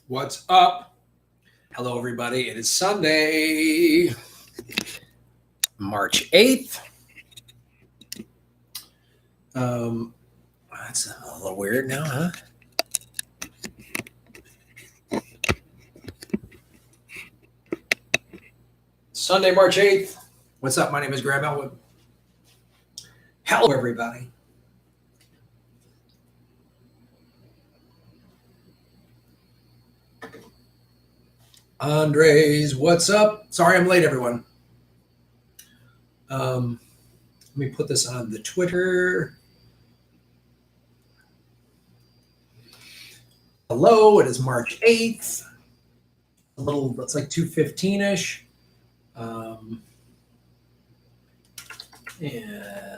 What's up? Hello, everybody. It is Sunday, March 8th. That's a little weird now, huh? Sunday, March 8th. What's up? My name is Graham Elwood. Hello, everybody. Andres, what's up? Sorry I'm late, everyone. Let me put this on the Twitter. Hello, it is March 8th. It's like 2:15-ish. Yeah.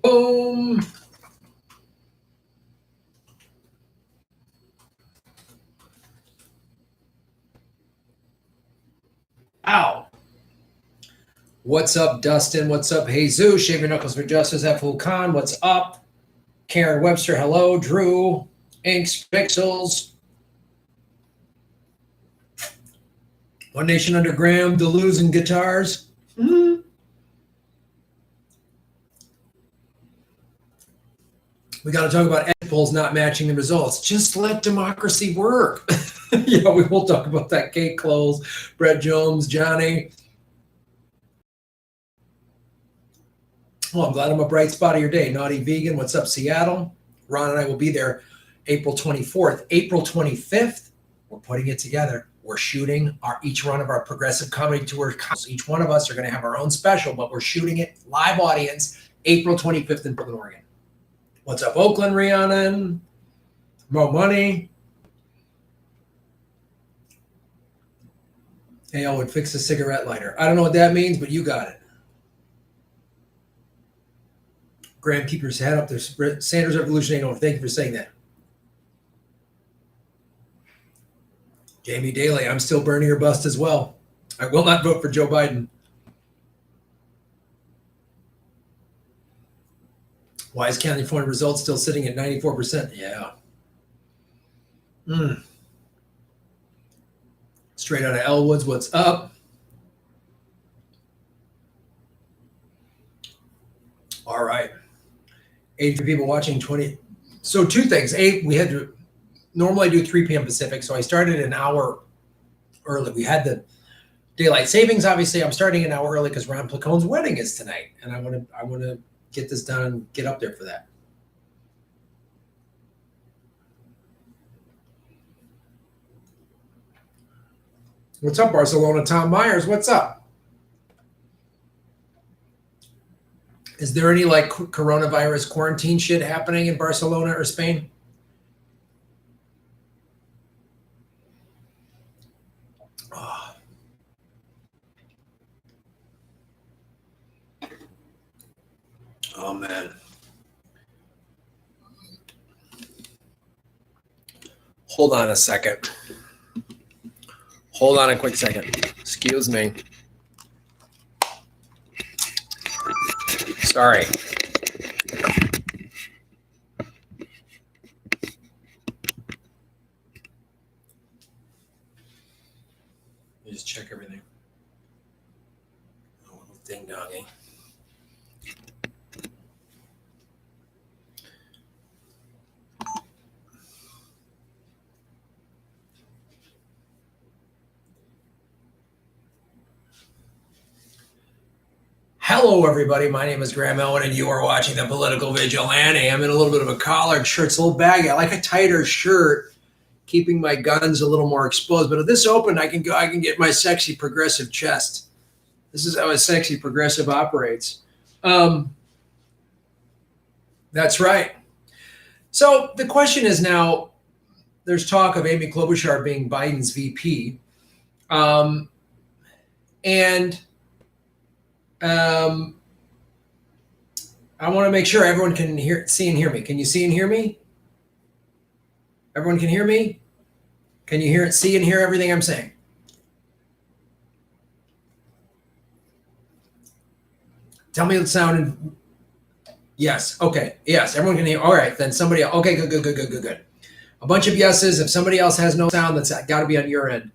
Boom. Ow. What's up, Dustin? What's up, Jesus? Shave Your Knuckles for Justice. F. Khan. What's up? Karen Webster. Hello. Drew. Inks. Pixels. One Nation Under Graham. Deleuze and Guitars. Mm-hmm. We got to talk about exit polls not matching the results. Just let democracy work. Yeah, we will talk about that. Kate Close, Brett Jones, Johnny. Oh, I'm glad I'm a bright spot of your day. Naughty Vegan, what's up, Seattle? Ron and I will be there April 24th. April 25th, we're putting it together. We're shooting each one of our progressive comedy tour. Each one of us are going to have our own special, but we're shooting it live audience April 25th in Portland, Oregon. What's up, Oakland, Rhiannon? Mo Money. Hey, I would fix a cigarette lighter. I don't know what that means, but you got it. Graham, keep your head up there. Sanders Revolution ain't over. Thank you for saying that. Jamie Daly, I'm still burning your bust as well. I will not vote for Joe Biden. Why is California results still sitting at 94%? Yeah. Straight out of Elwood's, what's up? All right. 80 people watching, 20. So two things. We had to normally do 3 p.m. Pacific, so I started an hour early. We had the daylight savings, obviously. I'm starting an hour early because Ron Placone's wedding is tonight, and I want to get this done and get up there for that. What's up, Barcelona? Tom Myers, what's up? Is there any like coronavirus quarantine shit happening in Barcelona or Spain? Oh man. Hold on a second. Hold on a quick second. Excuse me. Sorry. Let me just check everything. Oh, little ding dongy. Hello, everybody. My name is Graham Elwood, and you are watching The Political Vigilante. I'm in a little bit of a collared shirt. It's a little baggy. I like a tighter shirt, keeping my guns a little more exposed. But if this opened, I can get my sexy progressive chest. This is how a sexy progressive operates. That's right. So the question is now, there's talk of Amy Klobuchar being Biden's VP. I want to make sure everyone can see and hear me. Can you see and hear me? Everyone can hear me? Can you see and hear everything I'm saying? Tell me the sound. Yes. Okay. Yes. Everyone can hear. All right. Then somebody else. Okay. Good. A bunch of yeses. If somebody else has no sound, that's got to be on your end.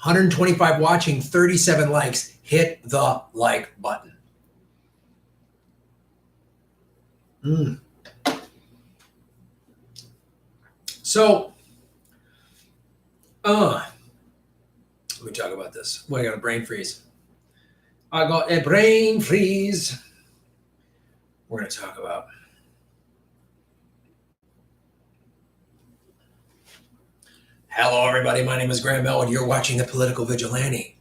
125 watching, 37 likes. Hit the like button. So, let me talk about this. Well, I got a brain freeze. I got a brain freeze. We're going to talk about. Hello, everybody. My name is Graham Bell, and you're watching The Political Vigilante.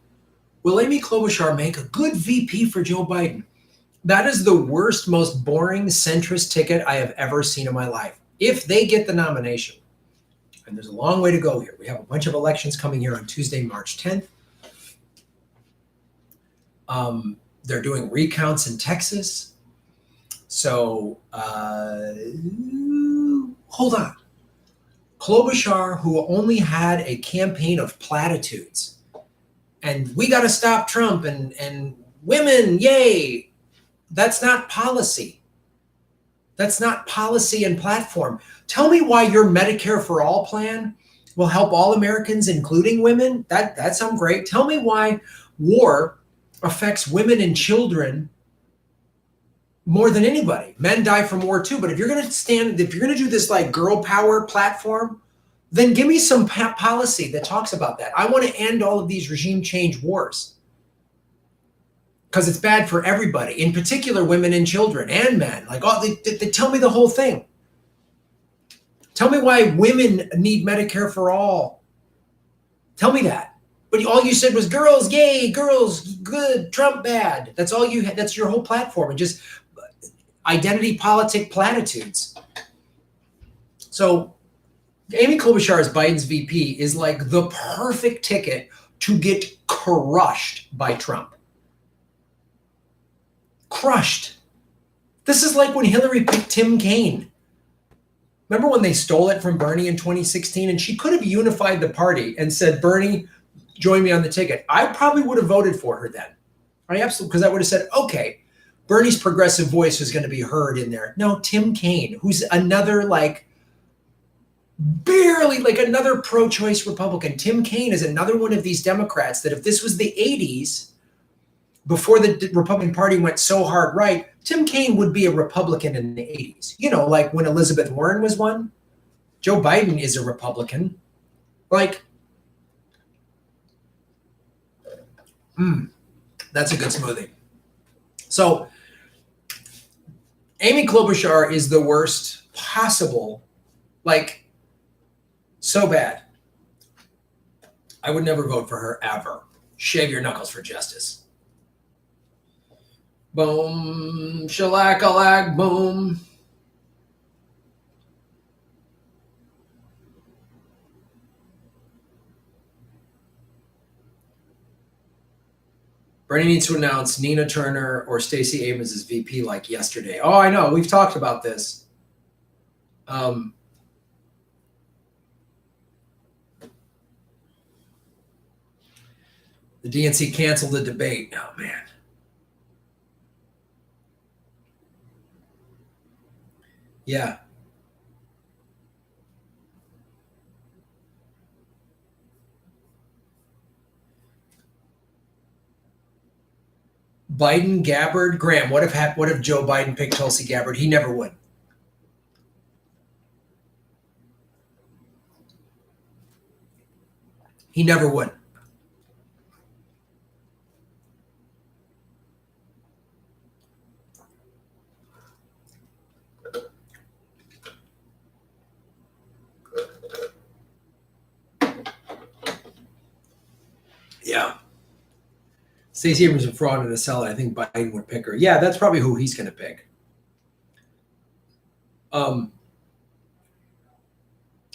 Will Amy Klobuchar make a good VP for Joe Biden? That is the worst, most boring centrist ticket I have ever seen in my life. If they get the nomination, and there's a long way to go here. We have a bunch of elections coming here on Tuesday, March 10th. They're doing recounts in Texas. So hold on. Klobuchar, who only had a campaign of platitudes, and we got to stop Trump and women, yay. That's not policy. That's not policy and platform. Tell me why your Medicare for All plan will help all Americans, including women. That sounds great. Tell me why war affects women and children more than anybody. Men die from war too. But if you're going to do this like girl power platform, then give me some policy that talks about that. I want to end all of these regime change wars because it's bad for everybody, in particular women and children and men. Like, they tell me the whole thing. Tell me why women need Medicare for all. Tell me that. But all you said was girls, yay, girls, good, Trump bad. That's all you had. That's your whole platform. And just identity politic platitudes. So Amy Klobuchar as Biden's VP is like the perfect ticket to get crushed by Trump. Crushed. This is like when Hillary picked Tim Kaine. Remember when they stole it from Bernie in 2016? And she could have unified the party and said, Bernie, join me on the ticket. I probably would have voted for her then. I absolutely, because I would have said, okay, Bernie's progressive voice is going to be heard in there. No, Tim Kaine, who's another barely another pro-choice Republican. Tim Kaine is another one of these Democrats that if this was the 80s, before the Republican Party went so hard right, Tim Kaine would be a Republican in the 80s. You know, like when Elizabeth Warren was one. Joe Biden is a Republican. That's a good smoothie. So Amy Klobuchar is the worst possible, so bad. I would never vote for her ever. Shave your knuckles for justice. Boom, shellac-a-lac, boom. Bernie needs to announce Nina Turner or Stacey Abrams as VP like yesterday. Oh, I know. We've talked about this. The DNC canceled the debate. Oh, man. Yeah. Biden, Gabbard, Graham. What if Joe Biden picked Tulsi Gabbard? He never would. He never would. Yeah. Stacey Abrams is a fraud and a seller. I think Biden would pick her. Yeah, that's probably who he's going to pick.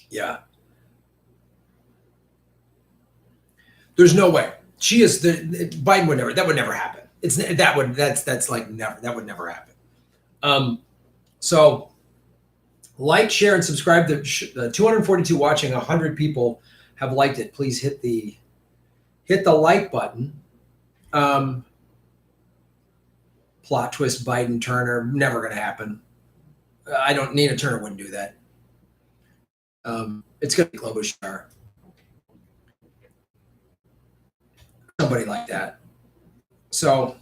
Yeah. There's no way. Biden would never. That would never happen. That would never happen. So, like, share, and subscribe. The 242 watching, 100 people have liked it. Please hit the like button. Plot twist Biden Turner, never going to happen. I don't, Nina Turner wouldn't do that. It's going to be Klobuchar. Somebody like that. So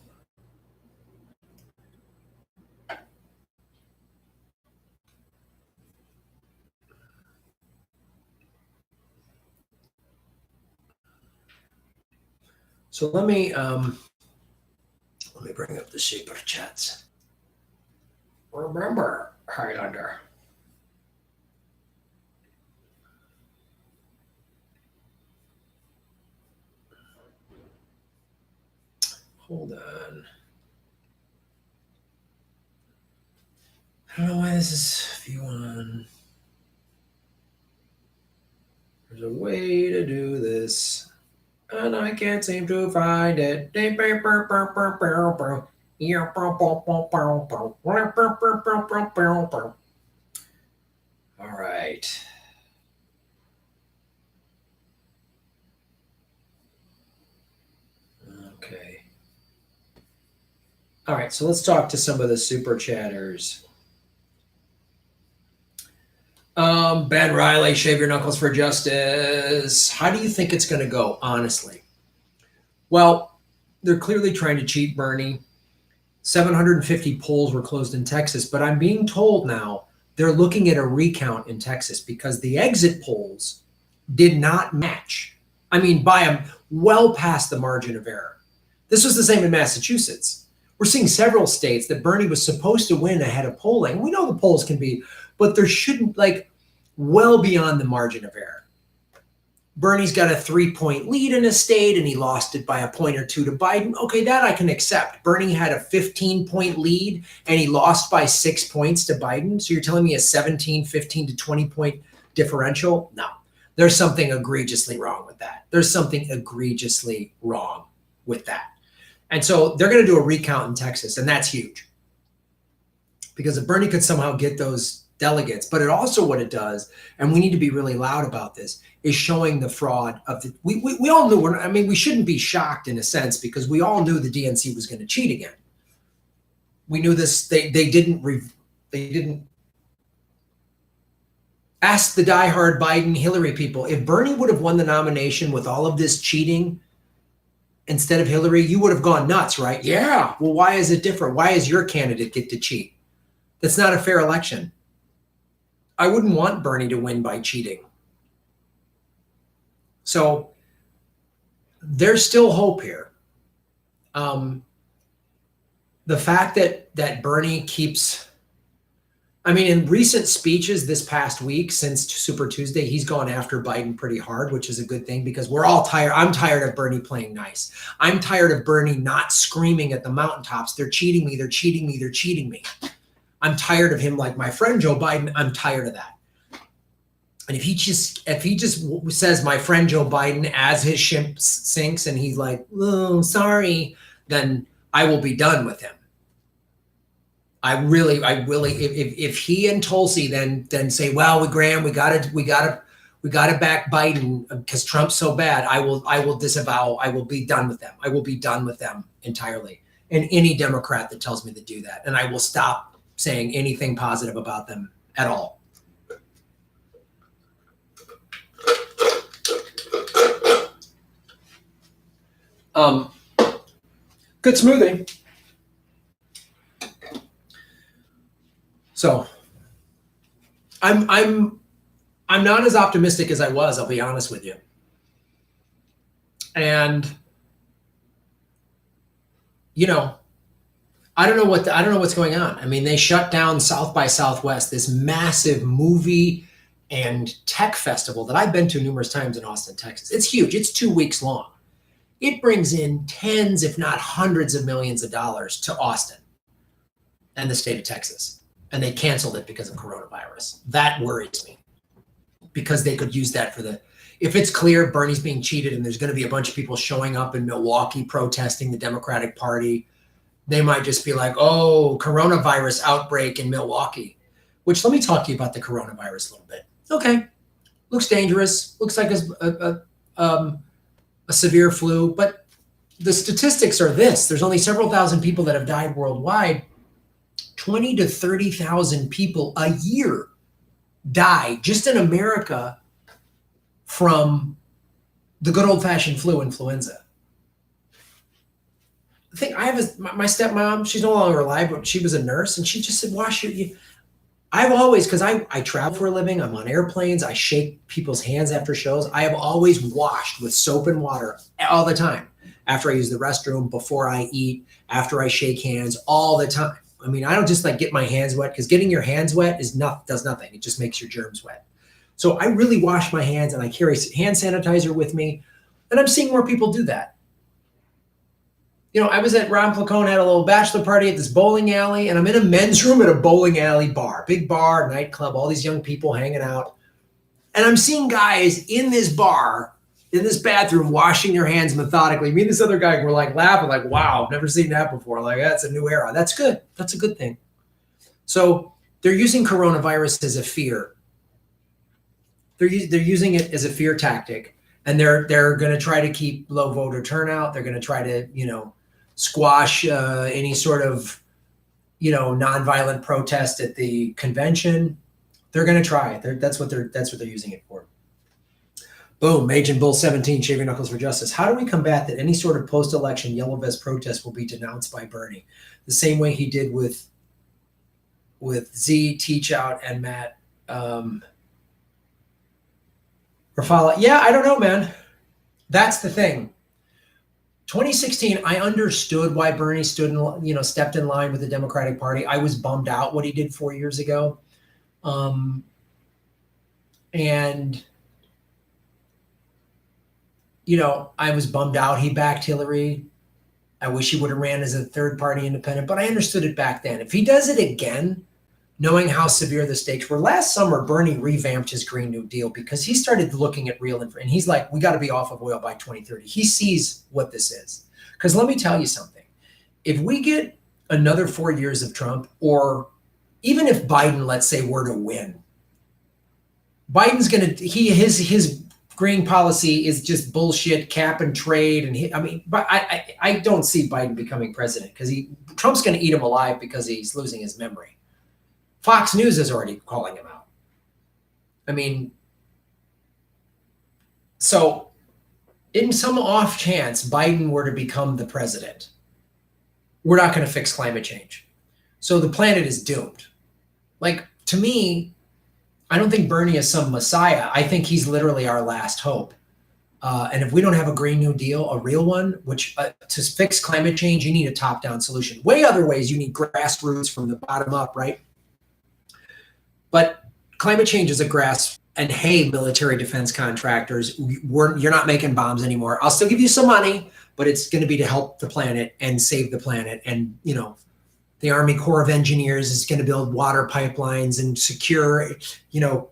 let me bring up the super chats. Remember, Highlander. Hold on. I don't know why this is view on. There's a way to do this, and I can't seem to find it. All right. Okay. All right, so let's talk to some of the super chatters. Ben Riley, shave your knuckles for justice. How do you think it's going to go, honestly? Well, they're clearly trying to cheat Bernie. 750 polls were closed in Texas, but I'm being told now they're looking at a recount in Texas because the exit polls did not match. I mean, by well past the margin of error. This was the same in Massachusetts. We're seeing several states that Bernie was supposed to win ahead of polling. We know the polls can be, but there shouldn't, like, well beyond the margin of error. Bernie's got a 3-point lead in a state and he lost it by a point or two to Biden. Okay, that I can accept. Bernie had a 15-point lead and he lost by 6 points to Biden. So you're telling me a 17, 15 to 20-point differential? No, there's something egregiously wrong with that. There's something egregiously wrong with that. And so they're going to do a recount in Texas, and that's huge. Because if Bernie could somehow get those delegates, but it also, what it does, and we need to be really loud about this, is showing the fraud of the, we all knew, I mean, we shouldn't be shocked in a sense because we all knew the DNC was going to cheat again. We knew this, they didn't ask the diehard Biden Hillary people. If Bernie would have won the nomination with all of this cheating instead of Hillary, you would have gone nuts, right? Yeah. Well, why is it different? Why is your candidate get to cheat? That's not a fair election. I wouldn't want Bernie to win by cheating. So there's still hope here. The fact that Bernie keeps, I mean, in recent speeches this past week since Super Tuesday, he's gone after Biden pretty hard, which is a good thing because we're all tired. I'm tired of Bernie playing nice. I'm tired of Bernie not screaming at the mountaintops. They're cheating me. They're cheating me. They're cheating me. I'm tired of him like my friend Joe Biden. I'm tired of that. And if he just says my friend Joe Biden as his ship sinks and he's like, oh, sorry, then I will be done with him. I really, if he and Tulsi then say, well, we gotta back Biden because Trump's so bad, I will disavow, I will be done with them. I will be done with them entirely. And any Democrat that tells me to do that, and I will stop saying anything positive about them at all. Good smoothie. So I'm not as optimistic as I was, I'll be honest with you. And you know, I don't know what's going on. I mean, they shut down South by Southwest, this massive movie and tech festival that I've been to numerous times in Austin, Texas. It's huge. It's 2 weeks long. It brings in tens, if not hundreds of millions of dollars to Austin and the state of Texas. And they canceled it because of coronavirus. That worries me because they could use that for if it's clear Bernie's being cheated and there's going to be a bunch of people showing up in Milwaukee protesting the Democratic Party, they might just be like, oh, coronavirus outbreak in Milwaukee, which let me talk to you about the coronavirus a little bit. Okay. Looks dangerous. Looks like a severe flu, but the statistics are this. There's only several thousand people that have died worldwide. 20 to 30,000 people a year die just in America from the good old-fashioned influenza. I think I have my stepmom, she's no longer alive, but she was a nurse, and she just said, wash your, I've always, because I travel for a living, I'm on airplanes, I shake people's hands after shows. I have always washed with soap and water all the time. After I use the restroom, before I eat, after I shake hands, all the time. I mean, I don't just like get my hands wet, because getting your hands wet does nothing. It just makes your germs wet. So I really wash my hands, and I carry hand sanitizer with me, and I'm seeing more people do that. You know, I was at Ron Placone, had a little bachelor party at this bowling alley, and I'm in a men's room at a bowling alley bar, big bar, nightclub, all these young people hanging out. And I'm seeing guys in this bar, in this bathroom, washing their hands methodically. Me and this other guy were like laughing, like, wow, I've never seen that before. Like, that's a new era. That's good. That's a good thing. So they're using coronavirus as a fear. They're using it as a fear tactic, and they're going to try to keep low voter turnout. They're going to try to, you know, squash any sort of, you know, nonviolent protest at the convention. They're going to try it. That's what they're using it for. Boom, Agent Bull 17, Shave Your Knuckles for Justice. How do we combat that any sort of post-election yellow vest protest will be denounced by Bernie? The same way he did with Z, Teach Out, and Matt Rafala. Yeah, I don't know, man. That's the thing. 2016, I understood why Bernie stepped in line with the Democratic Party. I was bummed out what he did 4 years ago. And, you know, I was bummed out he backed Hillary. I wish he would have ran as a third-party independent, but I understood it back then. If he does it again, knowing how severe the stakes were. Last summer, Bernie revamped his Green New Deal because he started looking at real info, and he's like, we got to be off of oil by 2030. He sees what this is. Because let me tell you something. If we get another 4 years of Trump, or even if Biden, let's say, were to win, Biden's going to, his green policy is just bullshit, cap and trade. And but I don't see Biden becoming president, because Trump's going to eat him alive because he's losing his memory. Fox News is already calling him out. I mean, so in some off chance Biden were to become the president, we're not going to fix climate change. So the planet is doomed. Like, to me, I don't think Bernie is some messiah. I think he's literally our last hope. And if we don't have a Green New Deal, a real one, which to fix climate change, you need a top-down solution. Way other ways, you need grassroots from the bottom up, right? But climate change is a grass, and hey, military defense contractors, you're not making bombs anymore. I'll still give you some money, but it's going to be to help the planet and save the planet. And, you know, the Army Corps of Engineers is going to build water pipelines and secure, you know,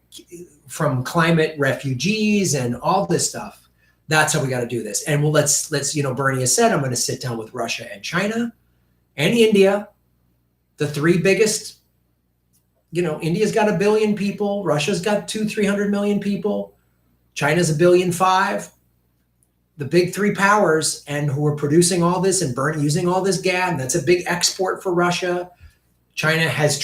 from climate refugees and all this stuff. That's how we got to do this. And well, let's, you know, Bernie has said, I'm going to sit down with Russia and China and India, the three biggest. You know, India's got 1 billion people. Russia's got 300 million people. China's 1.5 billion. The big three powers, and who are producing all this and using all this gas, and that's a big export for Russia. China has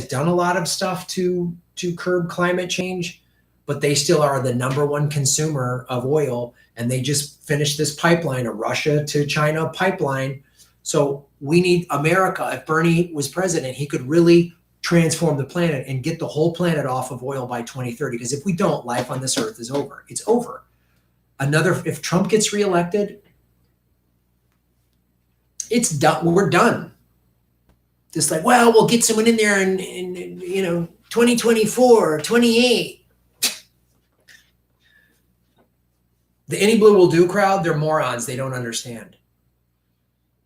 done a lot of stuff to curb climate change, but they still are the #1 consumer of oil, and they just finished this pipeline, a Russia to China pipeline. So we need America. If Bernie was president, he could really transform the planet and get the whole planet off of oil by 2030. Because if we don't, life on this earth is over. It's over. If Trump gets reelected, it's done. We're done. Just like, well, we'll get someone in there in 2024, 28. The Any Blue Will Do crowd, they're morons. They don't understand.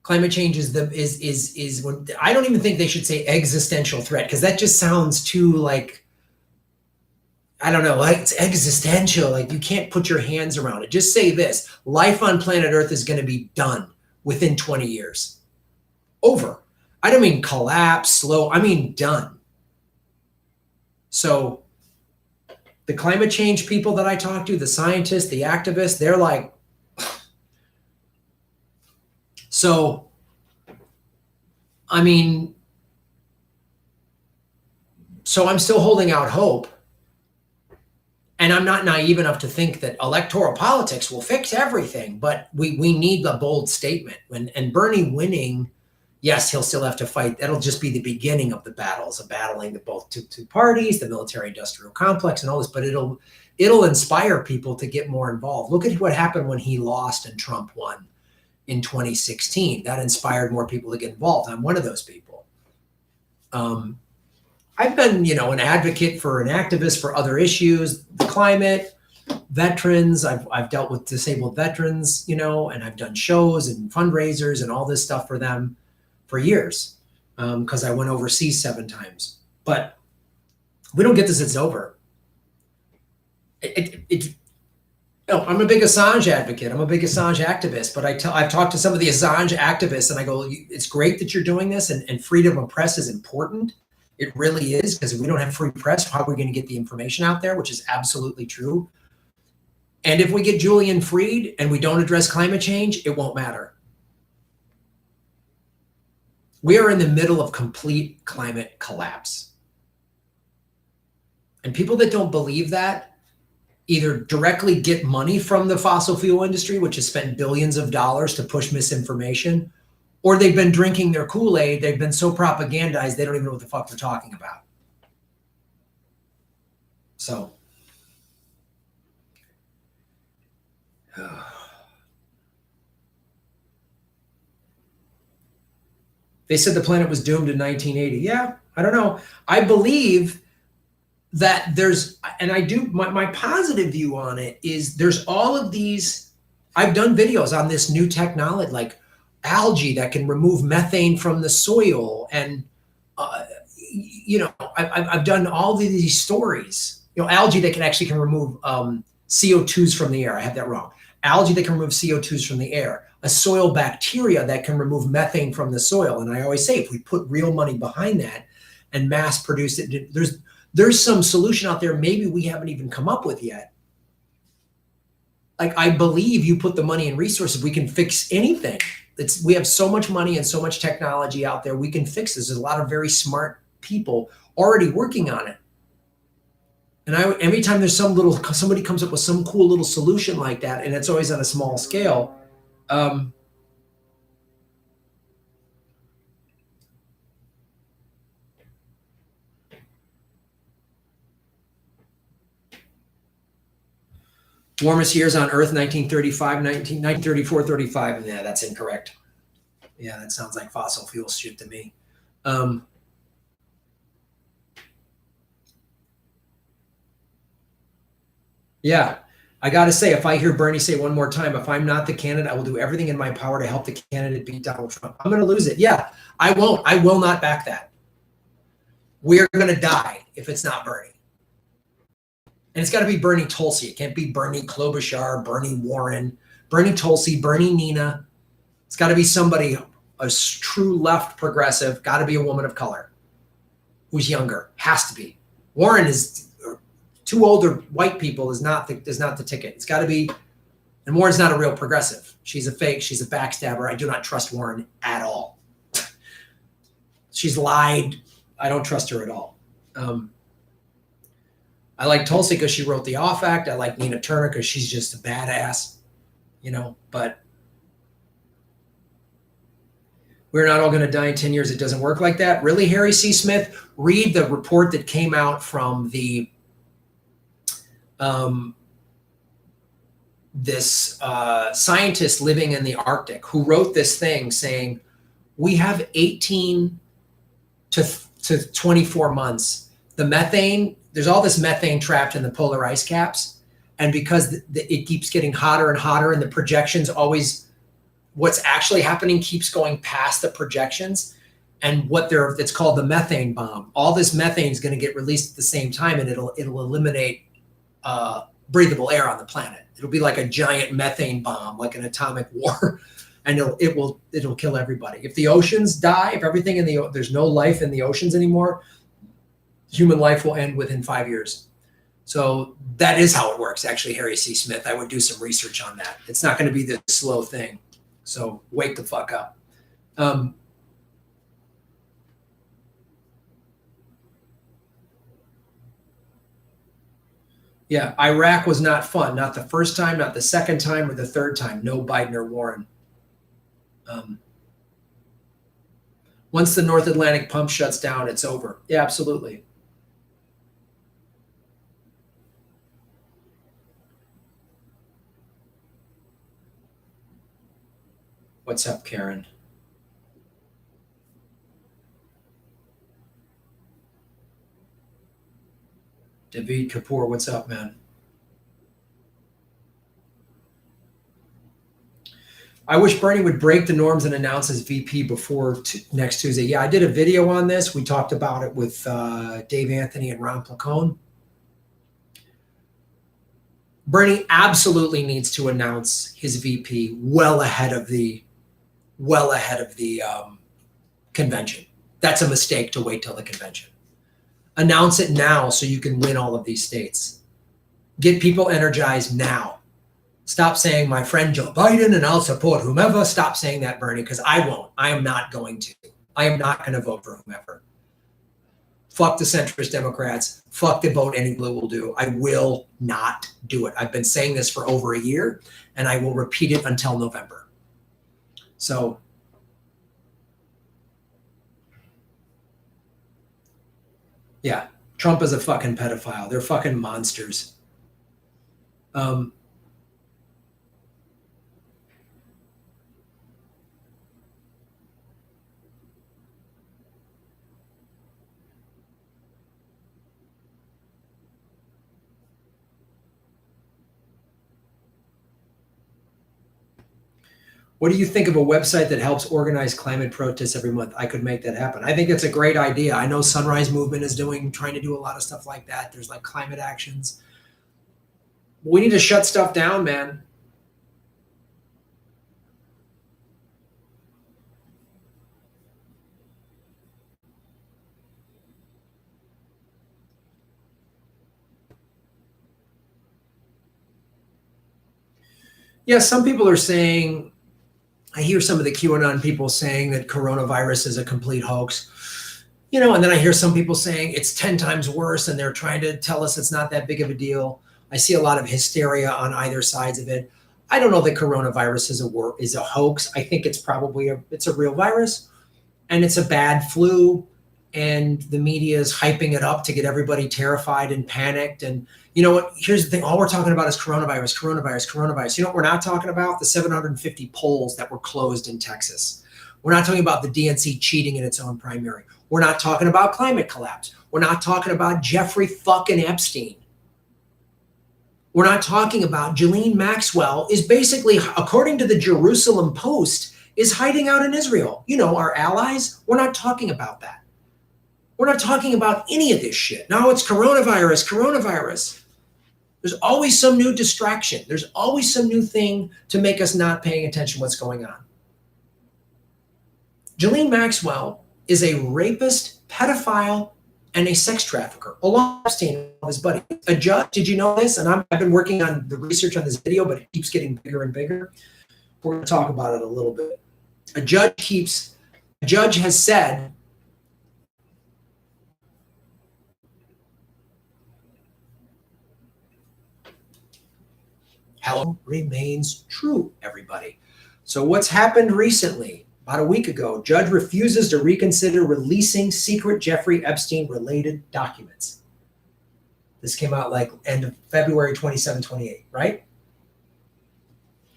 Climate change is I don't even think they should say existential threat, because that just sounds too like, I don't know, like it's existential. Like you can't put your hands around it. Just say this: life on planet Earth is going to be done within 20 years. Over. I don't mean collapse, slow. I mean done. So the climate change people that I talk to, the scientists, the activists, they're like, so, I mean, So I'm still holding out hope. And I'm not naive enough to think that electoral politics will fix everything, but we need a bold statement. And Bernie winning, yes, he'll still have to fight. That'll just be the beginning of the battles, of battling the both two parties, the military-industrial complex, and all this. But it'll inspire people to get more involved. Look at what happened when he lost and Trump won in 2016. That inspired more people to get involved. I'm one of those people. I've been, an advocate for an activist for other issues, the climate, veterans. I've dealt with disabled veterans, and I've done shows and fundraisers and all this stuff for them for years, because I went overseas 7 times. But we don't get this, it's over. I'm a big Assange advocate. I'm a big Assange activist, but I've talked to some of the Assange activists and I go, it's great that you're doing this, and freedom of press is important. It really is, because if we don't have free press, how are we going to get the information out there, which is absolutely true. And if we get Julian freed and we don't address climate change, it won't matter. We are in the middle of complete climate collapse. And people that don't believe that either directly get money from the fossil fuel industry, which has spent billions of dollars to push misinformation, or they've been drinking their Kool-Aid. They've been so propagandized, they don't even know what the fuck they're talking about. So, they said the planet was doomed in 1980. Yeah, I don't know. I believe that there's, and I do, my positive view on it is there's all of these, I've done videos on this new technology, like algae that can remove methane from the soil. And, I've done all of these stories, algae that can remove CO2s from the air. I have that wrong. Algae that can remove CO2s from the air, a soil bacteria that can remove methane from the soil. And I always say, if we put real money behind that and mass produce it, there's some solution out there maybe we haven't even come up with yet. Like, I believe you put the money and resources, we can fix anything. We have so much money and so much technology out there, we can fix this. There's a lot of very smart people already working on it. And every time there's somebody comes up with some cool little solution like that, and it's always on a small scale, warmest years on Earth, 1934, 35. Yeah, that's incorrect. Yeah, that sounds like fossil fuel shit to me. Yeah, I got to say, if I hear Bernie say one more time, if I'm not the candidate, I will do everything in my power to help the candidate beat Donald Trump. I'm going to lose it. Yeah, I won't. I will not back that. We're going to die if it's not Bernie. And it's got to be Bernie Tulsi. It can't be Bernie Klobuchar, Bernie Warren, Bernie Tulsi, Bernie Nina. It's got to be somebody, a true left progressive, got to be a woman of color who's younger. Has to be. Warren is two older white people is not the ticket. It's got to be, and Warren's not a real progressive. She's a fake. She's a backstabber. I do not trust Warren at all. She's lied. I don't trust her at all. I like Tulsi because she wrote the Off Act. I like Nina Turner because she's just a badass, but we're not all going to die in 10 years. It doesn't work like that. Really, Harry C. Smith? Read the report that came out from the this scientist living in the Arctic who wrote this thing saying, we have 18 to 24 months. The methane, there's all this methane trapped in the polar ice caps. And because it keeps getting hotter and hotter and the projections always, what's actually happening keeps going past the projections. And it's called the methane bomb. All this methane is going to get released at the same time, and it'll eliminate breathable air on the planet. It'll be like a giant methane bomb, like an atomic war, and it'll kill everybody. If the oceans die, if everything there's no life in the oceans anymore, human life will end within 5 years. So that is how it works, actually, Harry C. Smith. I would do some research on that. It's not going to be this slow thing. So wake the fuck up. Yeah, Iraq was not fun. Not the first time, not the second time, or the third time. No Biden or Warren. Once the North Atlantic pump shuts down, it's over. Yeah, absolutely. What's up, Karen? David Kapoor, what's up, man? I wish Bernie would break the norms and announce his VP before next Tuesday. Yeah, I did a video on this. We talked about it with Dave Anthony and Ron Placone. Bernie absolutely needs to announce his VP well ahead of the convention. That's a mistake to wait till the convention. Announce it now so you can win all of these states. Get people energized now. Stop saying my friend Joe Biden and I'll support whomever. Stop saying that, Bernie, because I won't. I am not going to. I am not going to vote for whomever. Fuck the centrist Democrats. Fuck the vote any blue will do. I will not do it. I've been saying this for over a year, and I will repeat it until November. So, yeah, Trump is a fucking pedophile. They're fucking monsters. What do you think of a website that helps organize climate protests every month? I could make that happen. I think it's a great idea. I know Sunrise Movement is trying to do a lot of stuff like that. There's like climate actions. We need to shut stuff down, man. Yeah, some people are saying, I hear some of the QAnon people saying that coronavirus is a complete hoax, and then I hear some people saying it's 10 times worse and they're trying to tell us it's not that big of a deal. I see a lot of hysteria on either sides of it. I don't know that coronavirus is a hoax. I think it's probably it's a real virus and it's a bad flu, and the media is hyping it up to get everybody terrified and panicked. And you know what? Here's the thing. All we're talking about is coronavirus. You know what we're not talking about? The 750 polls that were closed in Texas. We're not talking about the DNC cheating in its own primary. We're not talking about climate collapse. We're not talking about Jeffrey fucking Epstein. We're not talking about Ghislaine Maxwell is basically, according to the Jerusalem Post, is hiding out in Israel. Our allies. We're not talking about that. We're not talking about any of this shit. No, it's coronavirus. There's always some new distraction. There's always some new thing to make us not paying attention to what's going on. Ghislaine Maxwell is a rapist, pedophile, and a sex trafficker, along with Epstein and his buddy. A judge, did you know this? And I've been working on the research on this video, but it keeps getting bigger and bigger. We're going to talk about it a little bit. A judge has said, hello remains true, everybody. So what's happened recently? About a week ago, judge refuses to reconsider releasing secret Jeffrey Epstein related documents. This came out like end of February 27, 28, right?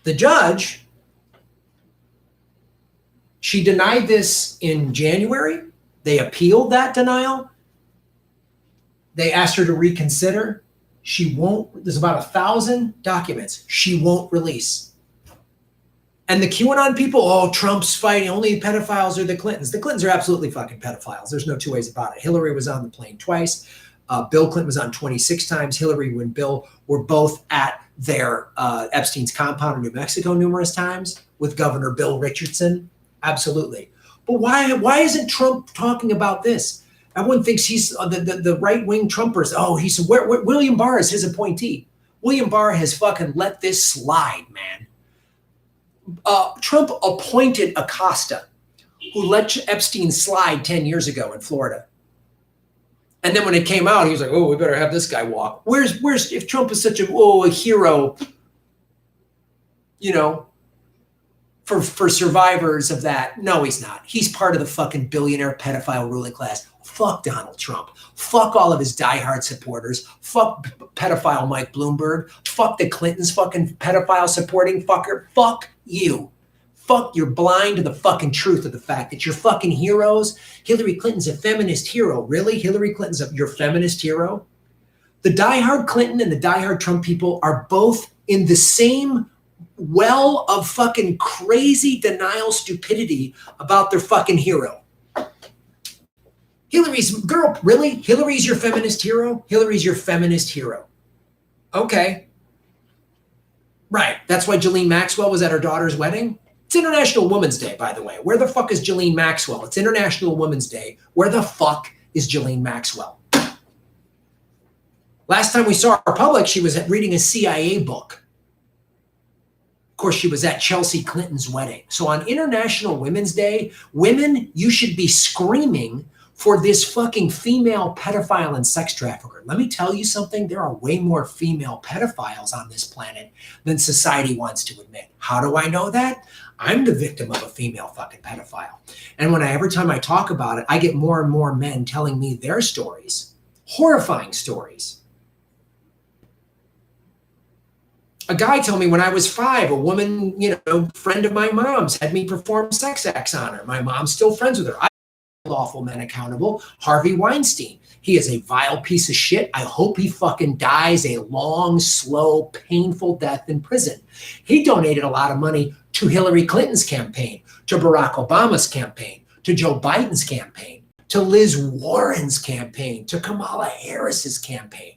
The judge, she denied this in January. They appealed that denial. They asked her to reconsider. She won't. There's about 1,000 documents she won't release. And the QAnon people, Trump's fighting, only pedophiles are the Clintons. The Clintons are absolutely fucking pedophiles. There's no two ways about it. Hillary was on the plane twice. Bill Clinton was on 26 times. Hillary and Bill were both at their Epstein's compound in New Mexico numerous times with Governor Bill Richardson. Absolutely. But why isn't Trump talking about this? Everyone thinks he's the right-wing Trumpers. He's William Barr is his appointee. William Barr has fucking let this slide, man. Trump appointed Acosta, who let Epstein slide 10 years ago in Florida. And then when it came out, he was like, oh, we better have this guy walk. Where's if Trump is such a hero, you know, for survivors of that? No, he's not. He's part of the fucking billionaire pedophile ruling class. Fuck Donald Trump. Fuck all of his diehard supporters. Fuck pedophile Mike Bloomberg. Fuck the Clintons fucking pedophile supporting fucker. Fuck you. Fuck, you're blind to the fucking truth of the fact that you're fucking heroes. Hillary Clinton's a feminist hero. Really? Hillary Clinton's your feminist hero? The diehard Clinton and the diehard Trump people are both in the same well of fucking crazy denial stupidity about their fucking hero. Hillary's, girl, really? Hillary's your feminist hero? Hillary's your feminist hero. Okay. Right. That's why Ghislaine Maxwell was at her daughter's wedding? It's International Women's Day, by the way. Where the fuck is Ghislaine Maxwell? It's International Women's Day. Where the fuck is Ghislaine Maxwell? Last time we saw her public, she was reading a CIA book. Of course, she was at Chelsea Clinton's wedding. So on International Women's Day, women, you should be screaming for this fucking female pedophile and sex trafficker. Let me tell you something. There are way more female pedophiles on this planet than society wants to admit. How do I know that? I'm the victim of a female fucking pedophile. And every time I talk about it, I get more and more men telling me their stories, horrifying stories. A guy told me when I was 5, a woman, friend of my mom's had me perform sex acts on her. My mom's still friends with her. I hold awful men accountable. Harvey Weinstein. He is a vile piece of shit. I hope he fucking dies a long, slow, painful death in prison. He donated a lot of money to Hillary Clinton's campaign, to Barack Obama's campaign, to Joe Biden's campaign, to Liz Warren's campaign, to Kamala Harris's campaign.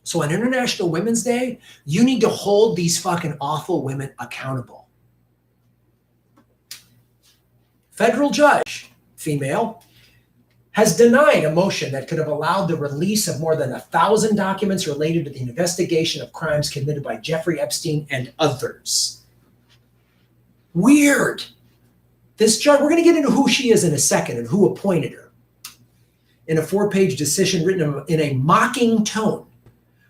So on International Women's Day, you need to hold these fucking awful women accountable. Federal judge, female, has denied a motion that could have allowed the release of more than 1,000 documents related to the investigation of crimes committed by Jeffrey Epstein and others. Weird. This judge, we're going to get into who she is in a second and who appointed her. In a 4-page decision written in a mocking tone,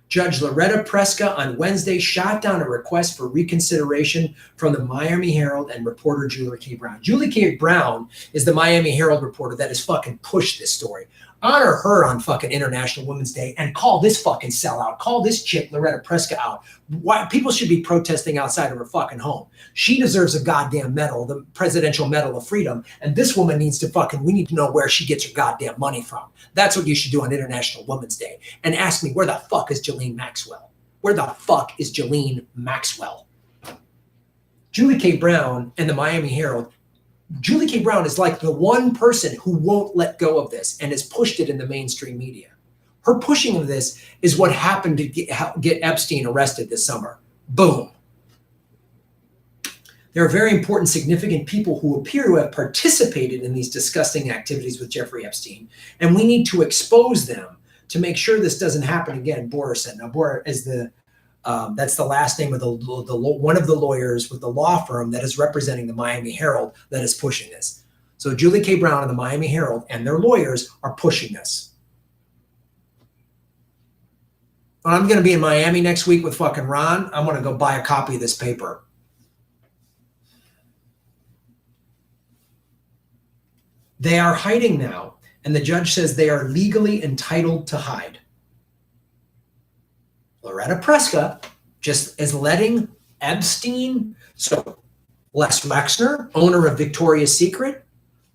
Judge Loretta Preska on Wednesday shot down a request for reconsideration from the Miami Herald and reporter Julie K. Brown. Julie K. Brown is the Miami Herald reporter that has fucking pushed this story. Honor her on fucking International Women's Day and call this fucking sellout. Call this chick, Loretta Preska, out. Why people should be protesting outside of her fucking home. She deserves a goddamn medal, the Presidential Medal of Freedom. And this woman needs to we need to know where she gets her goddamn money from. That's what you should do on International Women's Day. And ask me, where the fuck is Ghislaine Maxwell? Where the fuck is Ghislaine Maxwell? Julie K. Brown and the Miami Herald. Julie K. Brown is like the one person who won't let go of this and has pushed it in the mainstream media. Her pushing of this is what happened to get Epstein arrested this summer. Boom. There are very important, significant people who appear to have participated in these disgusting activities with Jeffrey Epstein, and we need to expose them to make sure this doesn't happen again. Borison. Now, Bor is that's the last name of one of the lawyers with the law firm that is representing the Miami Herald that is pushing this. So Julie K. Brown and the Miami Herald and their lawyers are pushing this. When I'm going to be in Miami next week with fucking Ron, I'm going to go buy a copy of this paper. They are hiding now, and the judge says they are legally entitled to hide. Loretta Preska just is letting Epstein, so Les Wexner, owner of Victoria's Secret.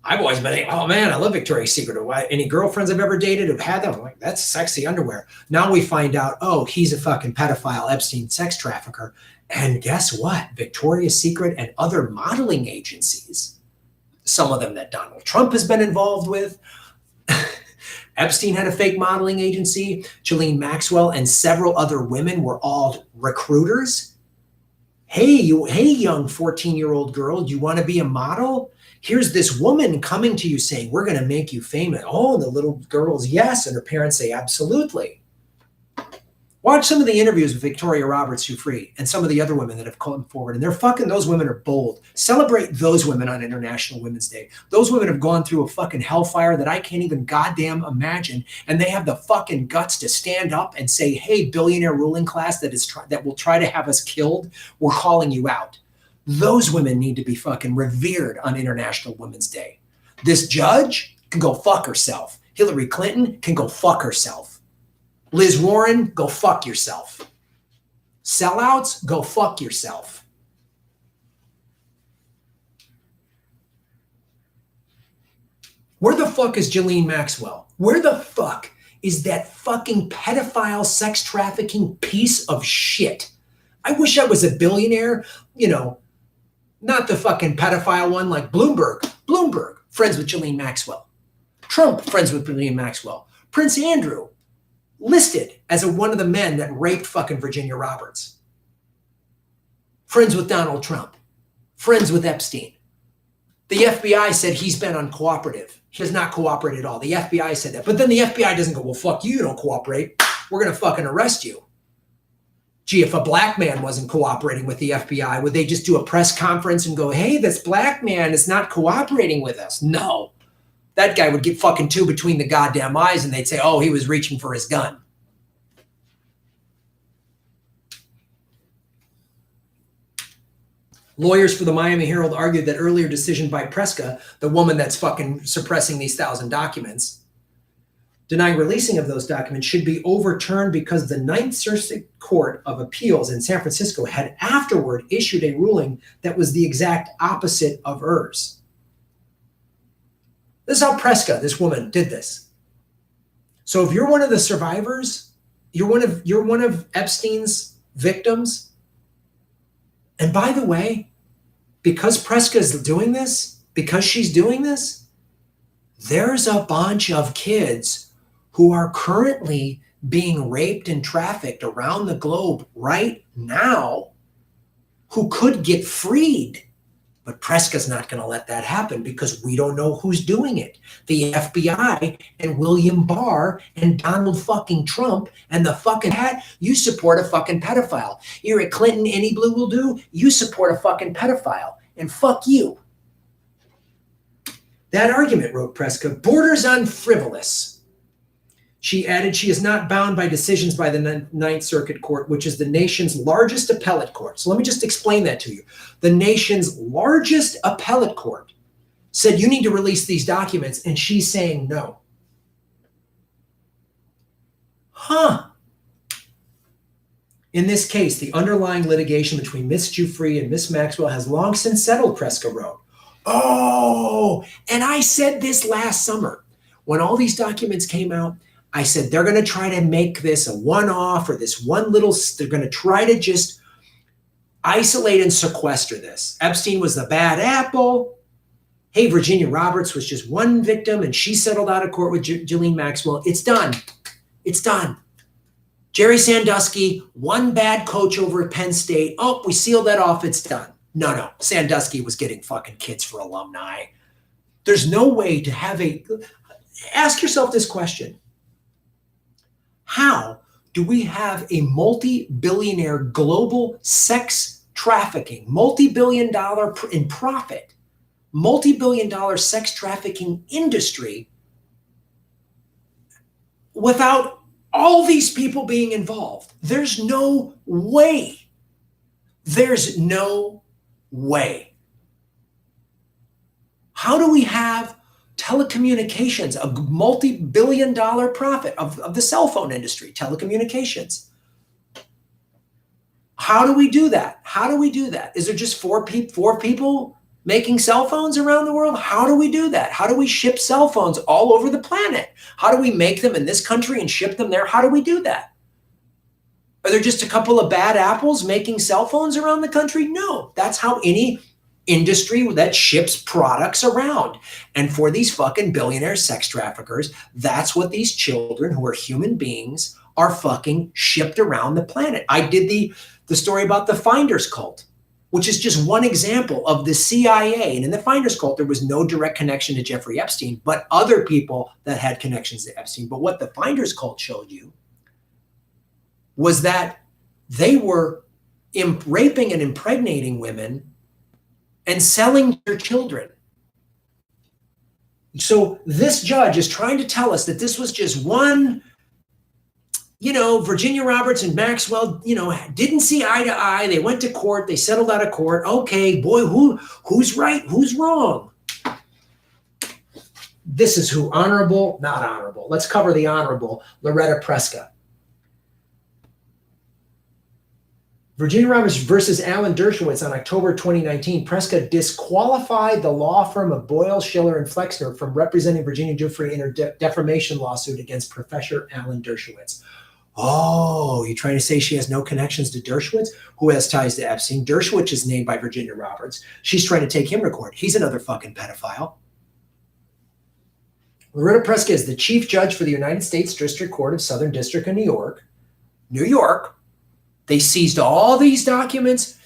I've always been thinking, oh man, I love Victoria's Secret. Any girlfriends I've ever dated have had them. I'm like, that's sexy underwear. Now we find out, oh, he's a fucking pedophile, Epstein sex trafficker. And guess what? Victoria's Secret and other modeling agencies, some of them that Donald Trump has been involved with, Epstein had a fake modeling agency. Ghislaine Maxwell and several other women were all recruiters. Hey, young 14-year-old girl, do you want to be a model? Here's this woman coming to you saying, we're going to make you famous. Oh, the little girl's yes. And her parents say, absolutely. Watch some of the interviews with Victoria Roberts-Giuffre and some of the other women that have come forward, and those women are bold. Celebrate those women on International Women's Day. Those women have gone through a fucking hellfire that I can't even goddamn imagine, and they have the fucking guts to stand up and say, hey, billionaire ruling class that will try to have us killed, we're calling you out. Those women need to be fucking revered on International Women's Day. This judge can go fuck herself. Hillary Clinton can go fuck herself. Liz Warren, go fuck yourself. Sellouts, go fuck yourself. Where the fuck is Ghislaine Maxwell? Where the fuck is that fucking pedophile sex trafficking piece of shit? I wish I was a billionaire, not the fucking pedophile one like Bloomberg. Bloomberg, friends with Ghislaine Maxwell. Trump, friends with Ghislaine Maxwell. Prince Andrew, listed as one of the men that raped fucking Virginia Roberts. Friends with Donald Trump. Friends with Epstein. The FBI said he's been uncooperative. He has not cooperated at all. The FBI said that. But then the FBI doesn't go, well, fuck you, don't cooperate. We're going to fucking arrest you. Gee, if a black man wasn't cooperating with the FBI, would they just do a press conference and go, hey, this black man is not cooperating with us? No. That guy would get fucking two between the goddamn eyes and they'd say, oh, he was reaching for his gun. Lawyers for the Miami Herald argued that earlier decision by Preska, the woman that's fucking suppressing these 1,000 documents, denying releasing of those documents, should be overturned because the Ninth Circuit Court of Appeals in San Francisco had afterward issued a ruling that was the exact opposite of hers. This is how Preska, this woman, did this. So if you're one of the survivors, you're one of Epstein's victims. And by the way, because Preska is doing this, because she's doing this, there's a bunch of kids who are currently being raped and trafficked around the globe right now who could get freed. But Preska's not going to let that happen because we don't know who's doing it. The FBI and William Barr and Donald fucking Trump and the fucking hat. You support a fucking pedophile. You're at Clinton, any blue will do. You support a fucking pedophile. And fuck you. That argument, wrote Preska, borders on frivolous. She added she is not bound by decisions by the Ninth Circuit Court, which is the nation's largest appellate court. So let me just explain that to you. The nation's largest appellate court said you need to release these documents, and she's saying no. In this case, the underlying litigation between Miss Giuffre and Miss Maxwell has long since settled, Preska wrote. Oh, and I said this last summer. When all these documents came out, I said, they're going to try to make this a one-off or this one little, they're going to try to just isolate and sequester this. Epstein was the bad apple. Hey, Virginia Roberts was just one victim and she settled out of court with Ghislaine Maxwell. It's done. It's done. Jerry Sandusky, one bad coach over at Penn State. Oh, we sealed that off. It's done. No. Sandusky was getting fucking kids for alumni. There's no way to have ask yourself this question. How do we have a multi-billionaire global sex trafficking, multi-billion-dollar in profit, multi-billion-dollar sex trafficking industry without all these people being involved? There's no way. There's no way. How do we have telecommunications, a multi-billion-dollar profit of the cell phone industry, telecommunications? How do we do that? How do we do that? Is there just four people making cell phones around the world? How do we do that? How do we ship cell phones all over the planet? How do we make them in this country and ship them there? How do we do that? Are there just a couple of bad apples making cell phones around the country? No, that's how any industry that ships products around. And for these fucking billionaire sex traffickers, that's what these children who are human beings are fucking shipped around the planet. I did the story about the Finders cult, which is just one example of the CIA. And in the Finders cult, there was no direct connection to Jeffrey Epstein, but other people that had connections to Epstein. But what the Finders cult showed you was that they were raping and impregnating women and selling their children. So this judge is trying to tell us that this was just one, Virginia Roberts and Maxwell, didn't see eye to eye. They went to court. They settled out of court. Okay, boy, who's right? Who's wrong? This is who? Honorable, not honorable. Let's cover the honorable, Loretta Preska. Virginia Roberts versus Alan Dershowitz on October 2019. Preska disqualified the law firm of Boyle, Schiller, and Flexner from representing Virginia Giuffre in her defamation lawsuit against Professor Alan Dershowitz. Oh, you're trying to say she has no connections to Dershowitz, who has ties to Epstein? Dershowitz is named by Virginia Roberts. She's trying to take him to court. He's another fucking pedophile. Loretta Preska is the chief judge for the United States District Court of Southern District of New York. New York. They seized all these documents.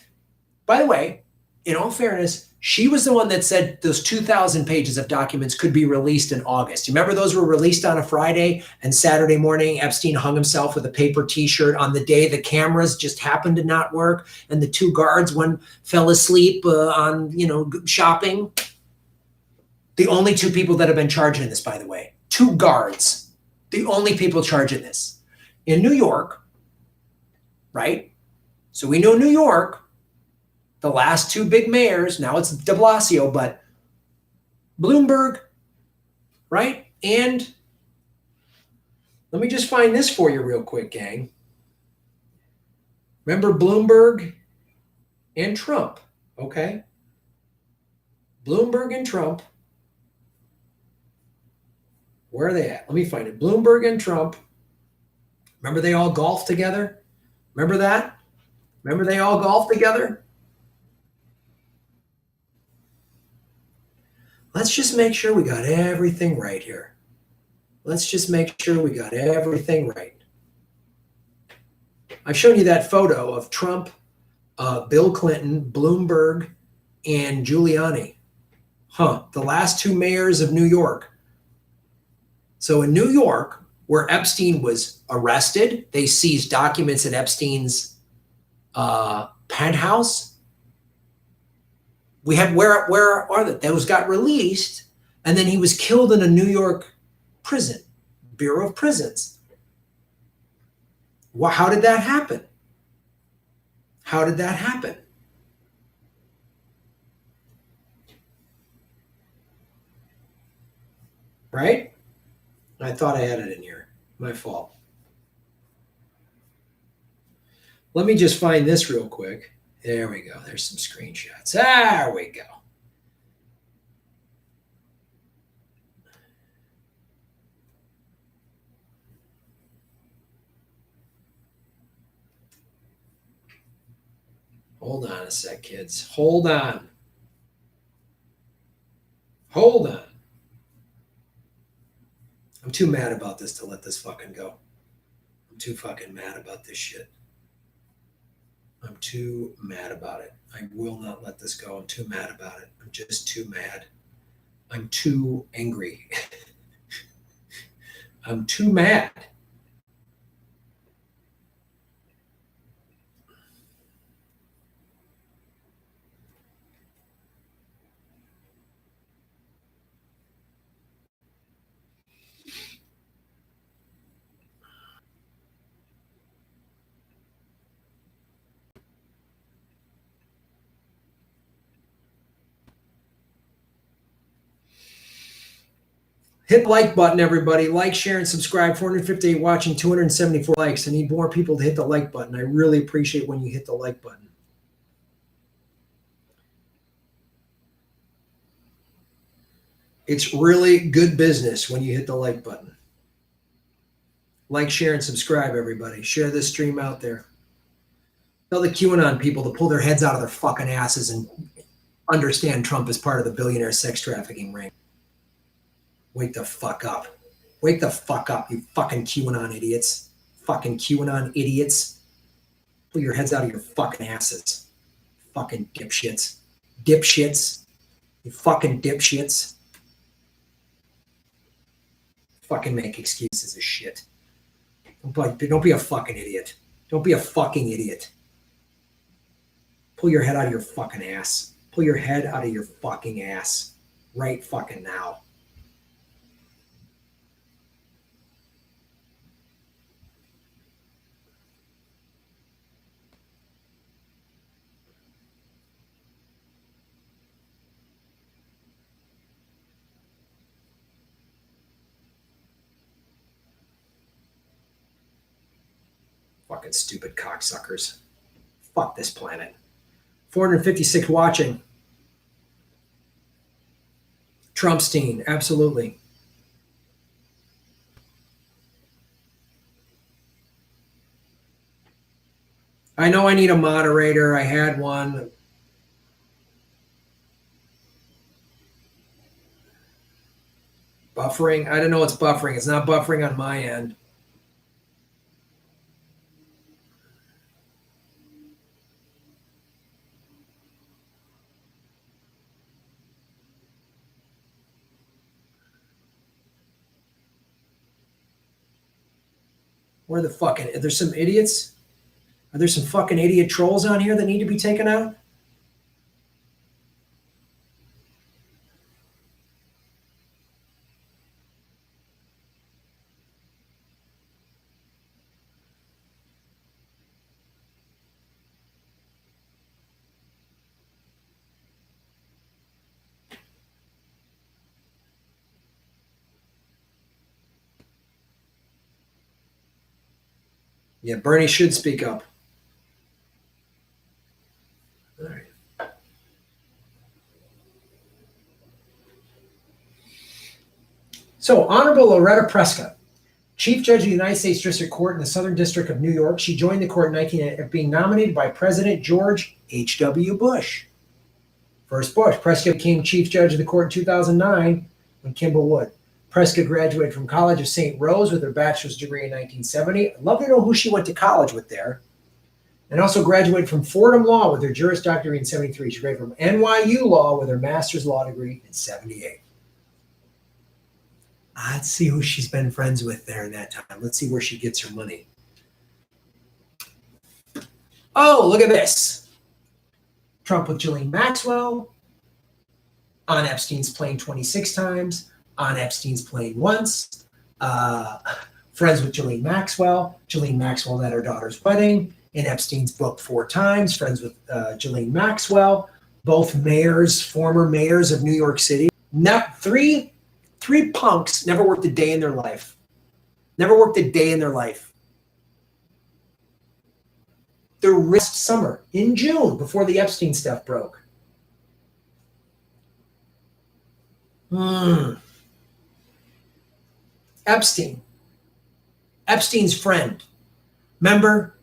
By the way, in all fairness, she was the one that said those 2,000 pages of documents could be released in August. You remember those were released on a Friday, and Saturday morning, Epstein hung himself with a paper T-shirt on the day the cameras just happened to not work, and the two guards, one fell asleep on, shopping. The only two people that have been charged in this, by the way, two guards, the only people charged in this. In New York, right? So we know New York, the last two big mayors, now it's de Blasio, but Bloomberg, right? And let me just find this for you real quick, gang. Remember Bloomberg and Trump, okay? Bloomberg and Trump. Where are they at? Let me find it. Bloomberg and Trump. Remember they all golfed together? Remember that? Remember they all golfed together? Let's just make sure we got everything right here. Let's just make sure we got everything right. I've shown you that photo of Trump, Bill Clinton, Bloomberg, and Giuliani. The last two mayors of New York. So in New York, where Epstein was arrested, they seized documents at Epstein's penthouse. We had, where are they? Those got released, and then he was killed in a New York prison, Bureau of Prisons. Well, how did that happen? How did that happen? Right? I thought I had it in here. My fault. Let me just find this real quick. There we go. There's some screenshots. There we go. Hold on a sec, kids. Hold on. Hold on. I'm too mad about this to let this fucking go. I'm too fucking mad about this shit. I'm too mad about it. I will not let this go. I'm too mad about it. I'm just too mad. I'm too angry. I'm too mad. Hit the like button, everybody. Like, share, and subscribe. 458 watching, 274 likes. I need more people to hit the like button. I really appreciate when you hit the like button. It's really good business when you hit the like button. Like, share, and subscribe, everybody. Share this stream out there. Tell the QAnon people to pull their heads out of their fucking asses and understand Trump is part of the billionaire sex trafficking ring. Wake the fuck up. Wake the fuck up, you fucking QAnon idiots. Fucking QAnon idiots. Pull your heads out of your fucking asses. Fucking dipshits. Dipshits. You fucking dipshits. Fucking make excuses of shit. Don't be a fucking idiot. Don't be a fucking idiot. Pull your head out of your fucking ass. Pull your head out of your fucking ass. Right fucking now. Fucking stupid cocksuckers. Fuck this planet. 456 watching. Trumpstein, absolutely. I know I need a moderator. I had one. Buffering? I don't know what's buffering. It's not buffering on my end. Where the fucking, are there some idiots? Are there some fucking idiot trolls on here that need to be taken out? Yeah, Bernie should speak up. All right. So, Honorable Loretta Prescott, Chief Judge of the United States District Court in the Southern District of New York. She joined the court in 1980, being nominated by President George H.W. Bush. First Bush. Prescott became Chief Judge of the court in 2009 when Kimball Wood. Prescott graduated from College of St. Rose with her bachelor's degree in 1970. I'd love to know who she went to college with there. And also graduated from Fordham Law with her Juris Doctor degree in 73. She graduated from NYU Law with her master's law degree in 78. Let's see who she's been friends with there in that time. Let's see where she gets her money. Oh, look at this. Trump with Ghislaine Maxwell. On Epstein's plane 26 times. On Epstein's plane once. Friends with Ghislaine Maxwell. Ghislaine Maxwell at her daughter's wedding. In Epstein's book 4 times. Friends with Ghislaine Maxwell. Both mayors, former mayors of New York City. Three punks never worked a day in their life. Never worked a day in their life. The last summer, in June, before the Epstein stuff broke. Epstein's friend. Remember?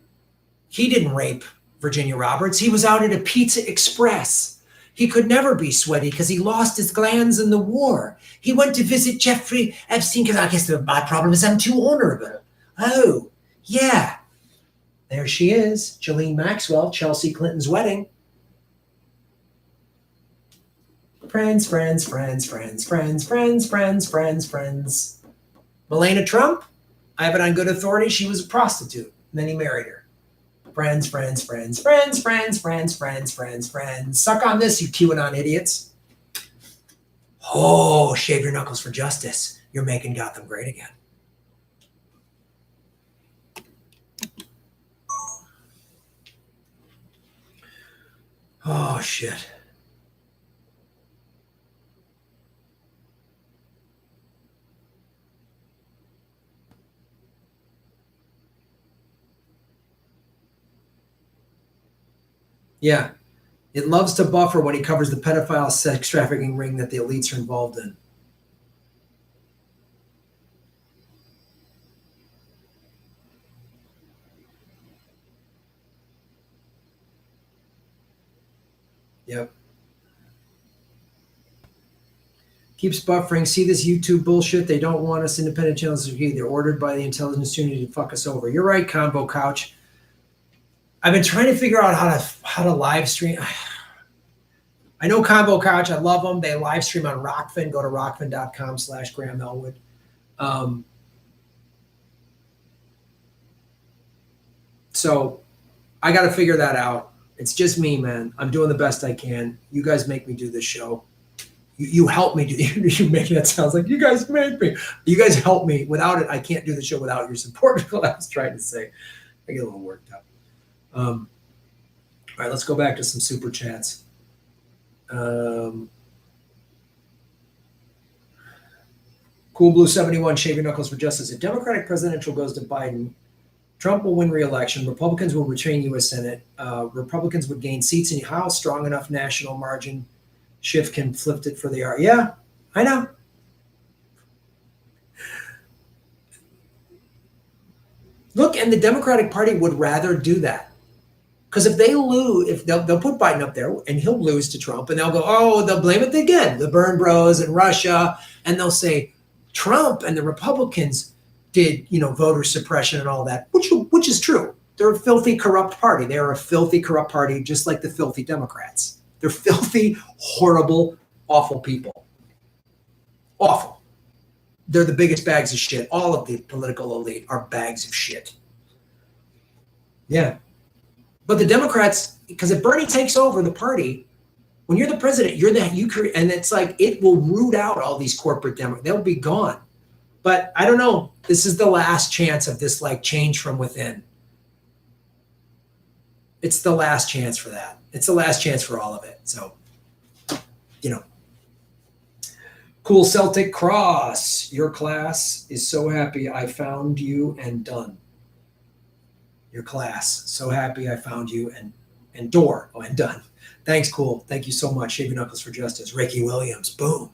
He didn't rape Virginia Roberts. He was out at a Pizza Express. He could never be sweaty because he lost his glands in the war. He went to visit Jeffrey Epstein because I guess my problem is I'm too honorable. Oh, yeah. There she is, Ghislaine Maxwell, Chelsea Clinton's wedding. Friends. Melania Trump, I have it on good authority. She was a prostitute, and then he married her. Friends. Suck on this, you QAnon idiots. Oh, shave your knuckles for justice. You're making Gotham great again. Oh, shit. Yeah. It loves to buffer when he covers the pedophile sex trafficking ring that the elites are involved in. Yep. Keeps buffering. See this YouTube bullshit? They don't want us independent channels to be. They're ordered by the intelligence community to fuck us over. You're right, Combo Couch. I've been trying to figure out how to live stream. I know Combo Couch. I love them. They live stream on Rockfin. Go to rockfin.com/Graham Elwood. So I got to figure that out. It's just me, man. I'm doing the best I can. You guys make me do this show. You help me do. You make that sounds like you guys make me. You guys help me. Without it, I can't do the show without your support. Is what I was trying to say. I get a little worked up. All right, let's go back to some super chats. Cool Blue 71, shave your knuckles for justice. If Democratic presidential goes to Biden, Trump will win re-election. Republicans will retain U.S. Senate. Republicans would gain seats in House. Strong enough national margin. Schiff can flip it for the R. Yeah, I know. Look, and the Democratic Party would rather do that. Because if they lose, if they'll put Biden up there and he'll lose to Trump, and they'll go, oh, they'll blame it again, the Burn Bros and Russia, and they'll say Trump and the Republicans did, voter suppression and all that, which is true. They're a filthy, corrupt party. They are a filthy, corrupt party, just like the filthy Democrats. They're filthy, horrible, awful people. Awful. They're the biggest bags of shit. All of the political elite are bags of shit. Yeah. But the Democrats, because if Bernie takes over the party, when you're the president, and it's like it will root out all these corporate Democrats. They'll be gone. But I don't know. This is the last chance of this change from within. It's the last chance for that. It's the last chance for all of it. So, Cool Celtic Cross. Your class is so happy I found you and done. Your class. So happy I found you and door. Oh, and done. Thanks, Cool. Thank you so much. Shave your knuckles for justice. Ricky Williams. Boom.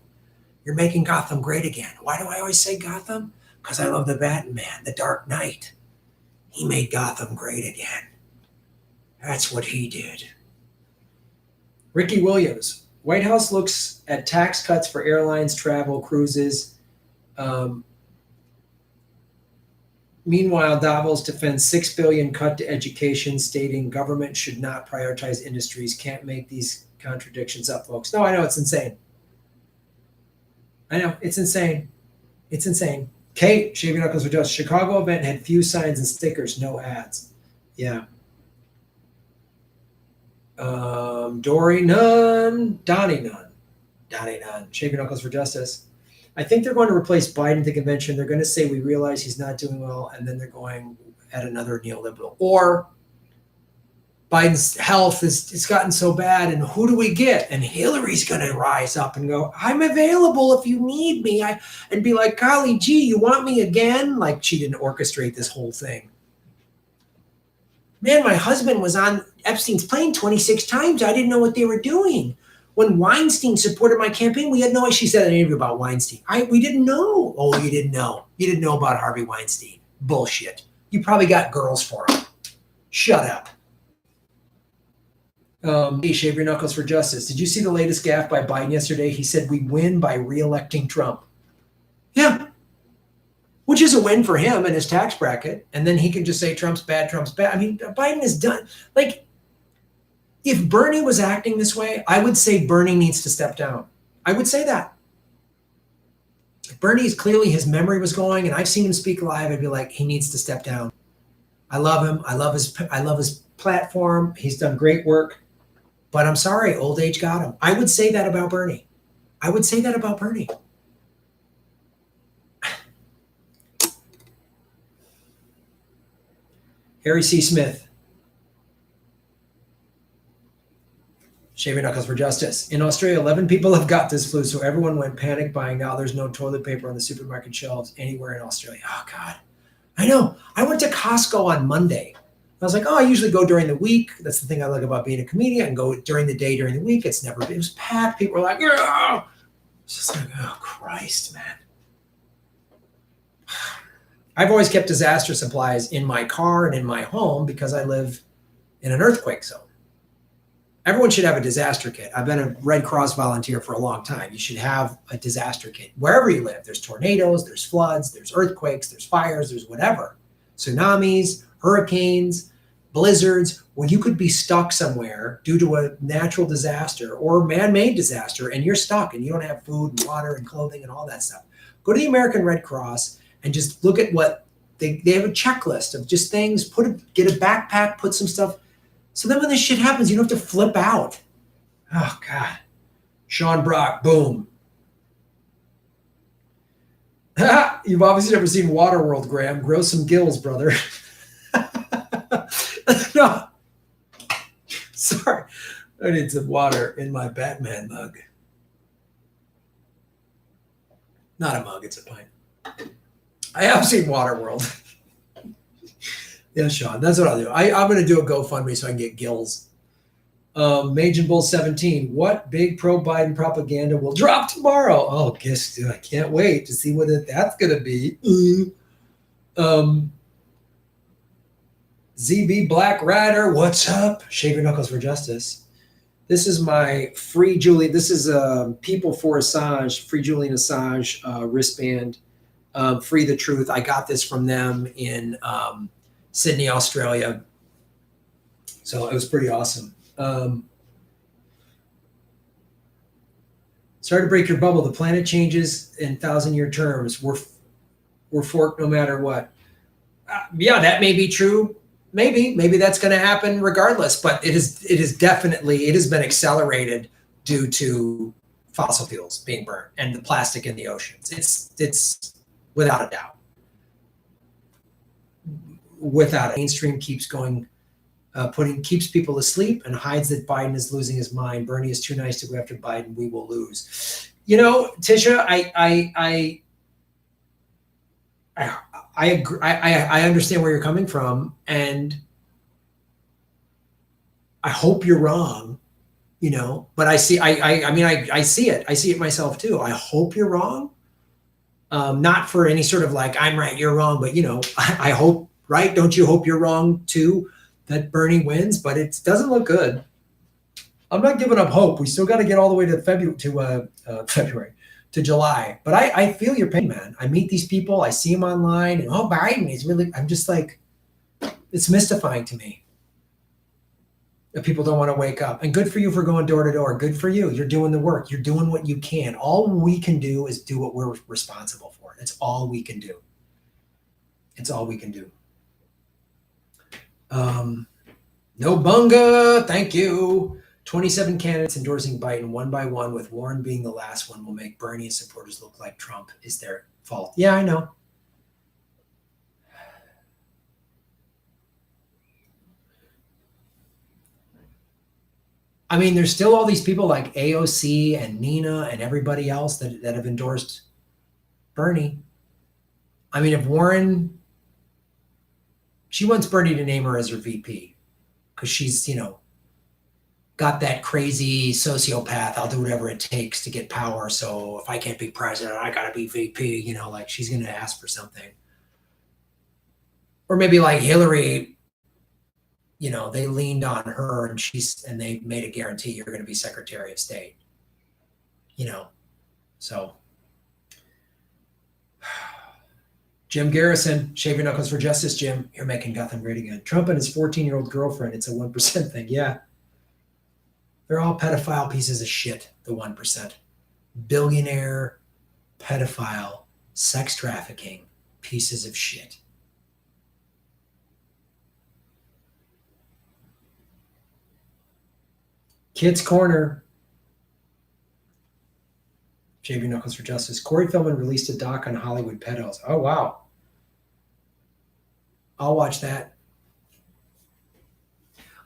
You're making Gotham great again. Why do I always say Gotham? Because I love the Batman, the Dark Knight. He made Gotham great again. That's what he did. Ricky Williams. White House looks at tax cuts for airlines, travel, cruises. Meanwhile, Davos defends $6 billion cut to education, stating government should not prioritize industries. Can't make these contradictions up, folks. No, I know, it's insane. I know, it's insane. It's insane. Kate, shave your knuckles for justice. Chicago event had few signs and stickers, no ads. Yeah. Dory none. Donnie none. Donnie none. Shave your knuckles for justice. I think they're going to replace Biden at the convention. They're going to say we realize he's not doing well, and then they're going at another neoliberal. Or Biden's health it's gotten so bad, and who do we get? And Hillary's going to rise up and go, I'm available if you need me. And be like, golly gee, you want me again? Like she didn't orchestrate this whole thing. Man, my husband was on Epstein's plane 26 times. I didn't know what they were doing. When Weinstein supported my campaign, we had no idea. She said an interview about Weinstein. We didn't know. Oh, you didn't know. You didn't know about Harvey Weinstein. Bullshit. You probably got girls for him. Shut up. Hey, shave your knuckles for justice. Did you see the latest gaffe by Biden yesterday? He said we win by re-electing Trump. Yeah. Which is a win for him and his tax bracket. And then he can just say Trump's bad, Trump's bad. I mean, Biden is done. Like, if Bernie was acting this way, I would say Bernie needs to step down. I would say that. If Bernie's clearly his memory was going, and I've seen him speak live, I'd be like, he needs to step down. I love him. I love his platform. He's done great work. But I'm sorry, old age got him. I would say that about Bernie. I would say that about Bernie. Harry C. Smith. Shave your knuckles for justice. In Australia, 11 people have got this flu, so everyone went panic buying. Now there's no toilet paper on the supermarket shelves anywhere in Australia. Oh, God. I know. I went to Costco on Monday. I was like, oh, I usually go during the week. That's the thing I like about being a comedian. I can go during the day, during the week. It was packed. People were like, oh. It's just like, oh, Christ, man. I've always kept disaster supplies in my car and in my home because I live in an earthquake zone. Everyone should have a disaster kit. I've been a Red Cross volunteer for a long time. You should have a disaster kit wherever you live. There's tornadoes, there's floods, there's earthquakes, there's fires, there's whatever. Tsunamis, hurricanes, blizzards, where you could be stuck somewhere due to a natural disaster or man-made disaster, and you're stuck and you don't have food and water and clothing and all that stuff. Go to the American Red Cross and just look at what they have a checklist of just things. Get a backpack, put some stuff. So then when this shit happens, you don't have to flip out. Oh God. Sean Brock, boom. You've obviously never seen Waterworld, Graham. Grow some gills, brother. No. Sorry. I need some water in my Batman mug. Not a mug, it's a pint. I have seen Waterworld. Yeah, Sean, that's what I'll do. I'm going to do a GoFundMe so I can get gills. Mage and Bull 17. What big pro-Biden propaganda will drop tomorrow? Oh, guess I can't wait to see what that's going to be. ZB Black Rider, what's up? Shave your knuckles for justice. This is my free Julian. This is People for Assange, free Julian Assange wristband. Free the Truth. I got this from them in Sydney, Australia. So it was pretty awesome. Sorry to break your bubble. The planet changes in 1,000-year terms. We're forked no matter what. Yeah, that may be true. Maybe that's going to happen regardless. But it has been accelerated due to fossil fuels being burned and the plastic in the oceans. It's without a doubt. Without it, mainstream keeps going. Keeps people asleep and hides that Biden is losing his mind. Bernie is too nice to go after Biden. We will lose. You know, Tisha, I agree. I understand where you're coming from, and I hope you're wrong. You know, but I see it. I see it myself too. I hope you're wrong. Not for any sort of like I'm right, you're wrong, but you know, I hope, right? Don't you hope you're wrong too? That Bernie wins, but it doesn't look good. I'm not giving up hope. We still got to get all the way to February to July. But I feel your pain, man. I meet these people. I see them online. And, Biden is really, I'm just like, it's mystifying to me that people don't want to wake up. And good for you for going door to door. Good for you. You're doing the work. You're doing what you can. All we can do is do what we're responsible for. It's all we can do. It's all we can do. No bunga, thank you. 27 candidates endorsing Biden one by one, with Warren being the last one, will make Bernie and supporters look like Trump is their fault. Yeah, I know. I mean, there's still all these people like AOC and Nina and everybody else that have endorsed Bernie. I mean, if Warren, she wants Bernie to name her as her VP because she's, you know, got that crazy sociopath. I'll do whatever it takes to get power. So if I can't be president, I got to be VP, you know, like she's going to ask for something. Or maybe like Hillary, you know, they leaned on her and they made a guarantee you're going to be Secretary of State, you know, so. Jim Garrison, shave your knuckles for justice, Jim. You're making Gotham great again. Trump and his 14-year-old girlfriend, it's a 1% thing. Yeah. They're all pedophile pieces of shit, the 1%. Billionaire, pedophile, sex trafficking pieces of shit. Kids Corner. Shave your knuckles for justice. Corey Feldman released a doc on Hollywood pedos. Oh, wow. I'll watch that.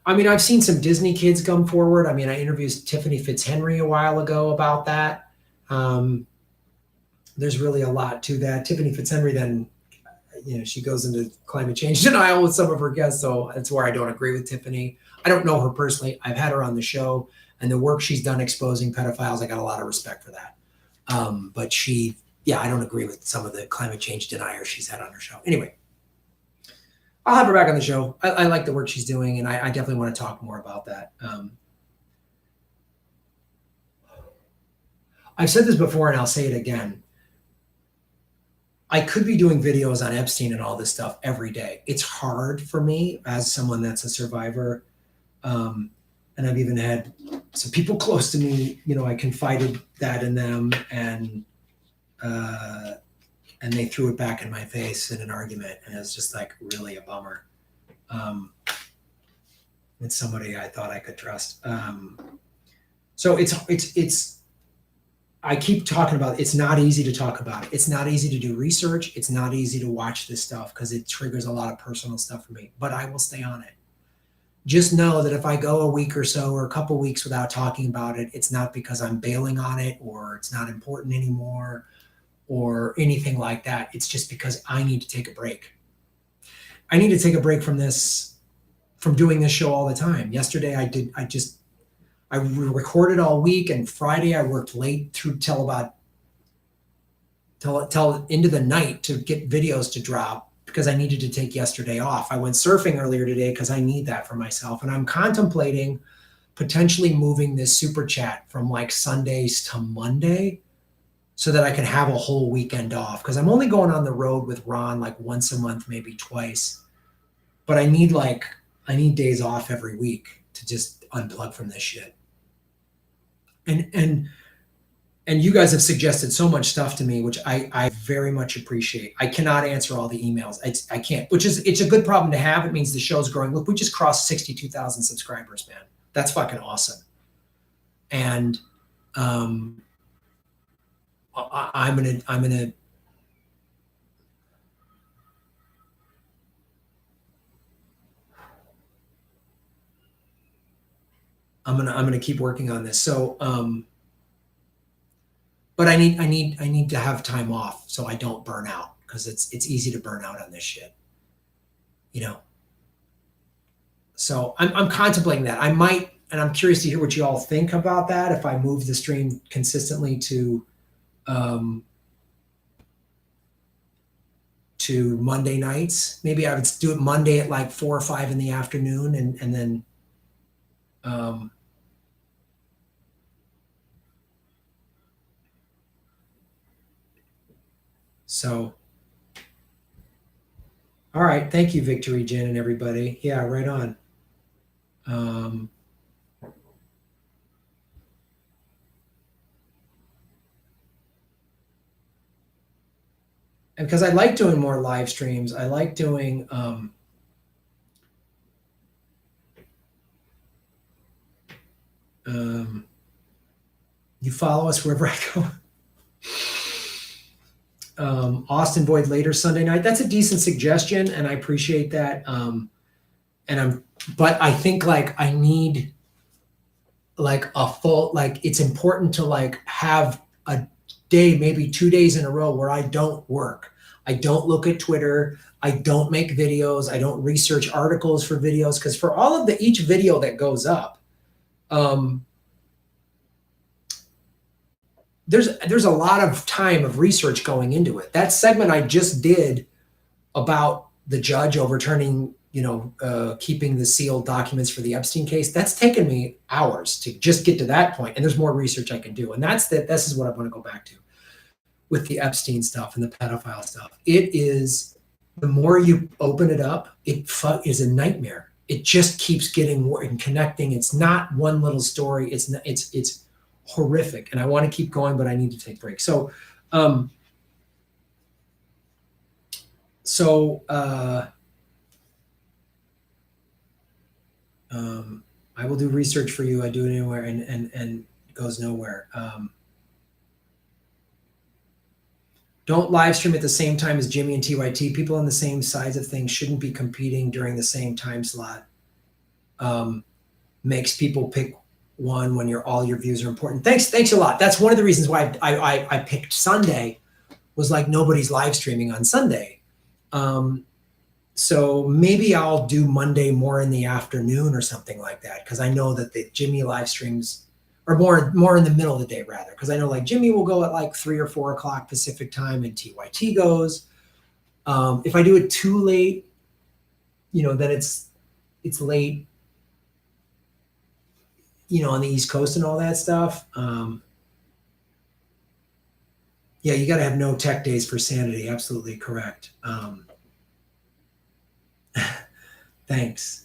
I mean, I've seen some Disney kids come forward. I mean, I interviewed Tiffany Fitzhenry a while ago about that. There's really a lot to that. Tiffany Fitzhenry then, you know, she goes into climate change denial with some of her guests. So that's where I don't agree with Tiffany. I don't know her personally. I've had her on the show, and the work she's done exposing pedophiles, I got a lot of respect for that. But I don't agree with some of the climate change deniers she's had on her show. Anyway, I'll have her back on the show. I like the work she's doing, and I definitely want to talk more about that. I've said this before, and I'll say it again. I could be doing videos on Epstein and all this stuff every day. It's hard for me as someone that's a survivor. And I've even had some people close to me, you know, I confided that in them, and and they threw it back in my face in an argument, and it was just like really a bummer. It's somebody I thought I could trust. So it's I keep talking about it. It's not easy to talk about it. It's not easy to do research. It's not easy to watch this stuff because it triggers a lot of personal stuff for me, but I will stay on it. Just know that if I go a week or so or a couple weeks without talking about it, it's not because I'm bailing on it or it's not important anymore or anything like that. It's just because I need to take a break. I need to take a break from this, from doing this show all the time. Yesterday I recorded all week, and Friday I worked late through till into the night to get videos to drop because I needed to take yesterday off. I went surfing earlier today because I need that for myself. And I'm contemplating potentially moving this super chat from like Sundays to Monday so that I can have a whole weekend off. Because I'm only going on the road with Ron like once a month, maybe twice. But I need days off every week to just unplug from this shit. And you guys have suggested so much stuff to me, which I very much appreciate. I cannot answer all the emails. I can't, it's a good problem to have. It means the show's growing. Look, we just crossed 62,000 subscribers, man. That's fucking awesome. And I'm gonna keep working on this. So, but I need to have time off so I don't burn out, because it's easy to burn out on this shit, you know. So I'm contemplating that. I might, and I'm curious to hear what you all think about that. If I move the stream consistently to Monday nights, maybe I would do it Monday at like 4 or 5 in the afternoon, and then so. All right. Thank you, Victory, Jen, and everybody. Yeah, right on. And because I like doing more live streams, I like doing you follow us wherever I go. Austin Boyd later Sunday night. That's a decent suggestion, and I appreciate that. But I think like I need like a full, like it's important to like have a day, maybe 2 days in a row where I don't work. I don't look at Twitter. I don't make videos. I don't research articles for videos, because for all of each video that goes up, there's a lot of time of research going into it. That segment I just did about the judge overturning, keeping the sealed documents for the Epstein case, that's taken me hours to just get to that point. And there's more research I can do. And this is what I want to go back to with the Epstein stuff and the pedophile stuff. It is, the more you open it up, it is a nightmare. It just keeps getting more and connecting. It's not one little story. It's horrific, and I want to keep going, but I need to take breaks. So, I will do research for you. I do it anywhere, and it goes nowhere. Don't live stream at the same time as Jimmy and TYT. People on the same sides of things shouldn't be competing during the same time slot. Makes people pick one when all your views are important. Thanks a lot. That's one of the reasons why I picked Sunday, was like nobody's live streaming on Sunday. So maybe I'll do Monday more in the afternoon or something like that, because I know that the Jimmy live streams are more in the middle of the day, rather, because I know like Jimmy will go at like 3 or 4 o'clock Pacific time, and TYT goes. If I do it too late, then it's late, on the East Coast and all that stuff. Yeah, you got to have no tech days for sanity. Absolutely correct. Thanks.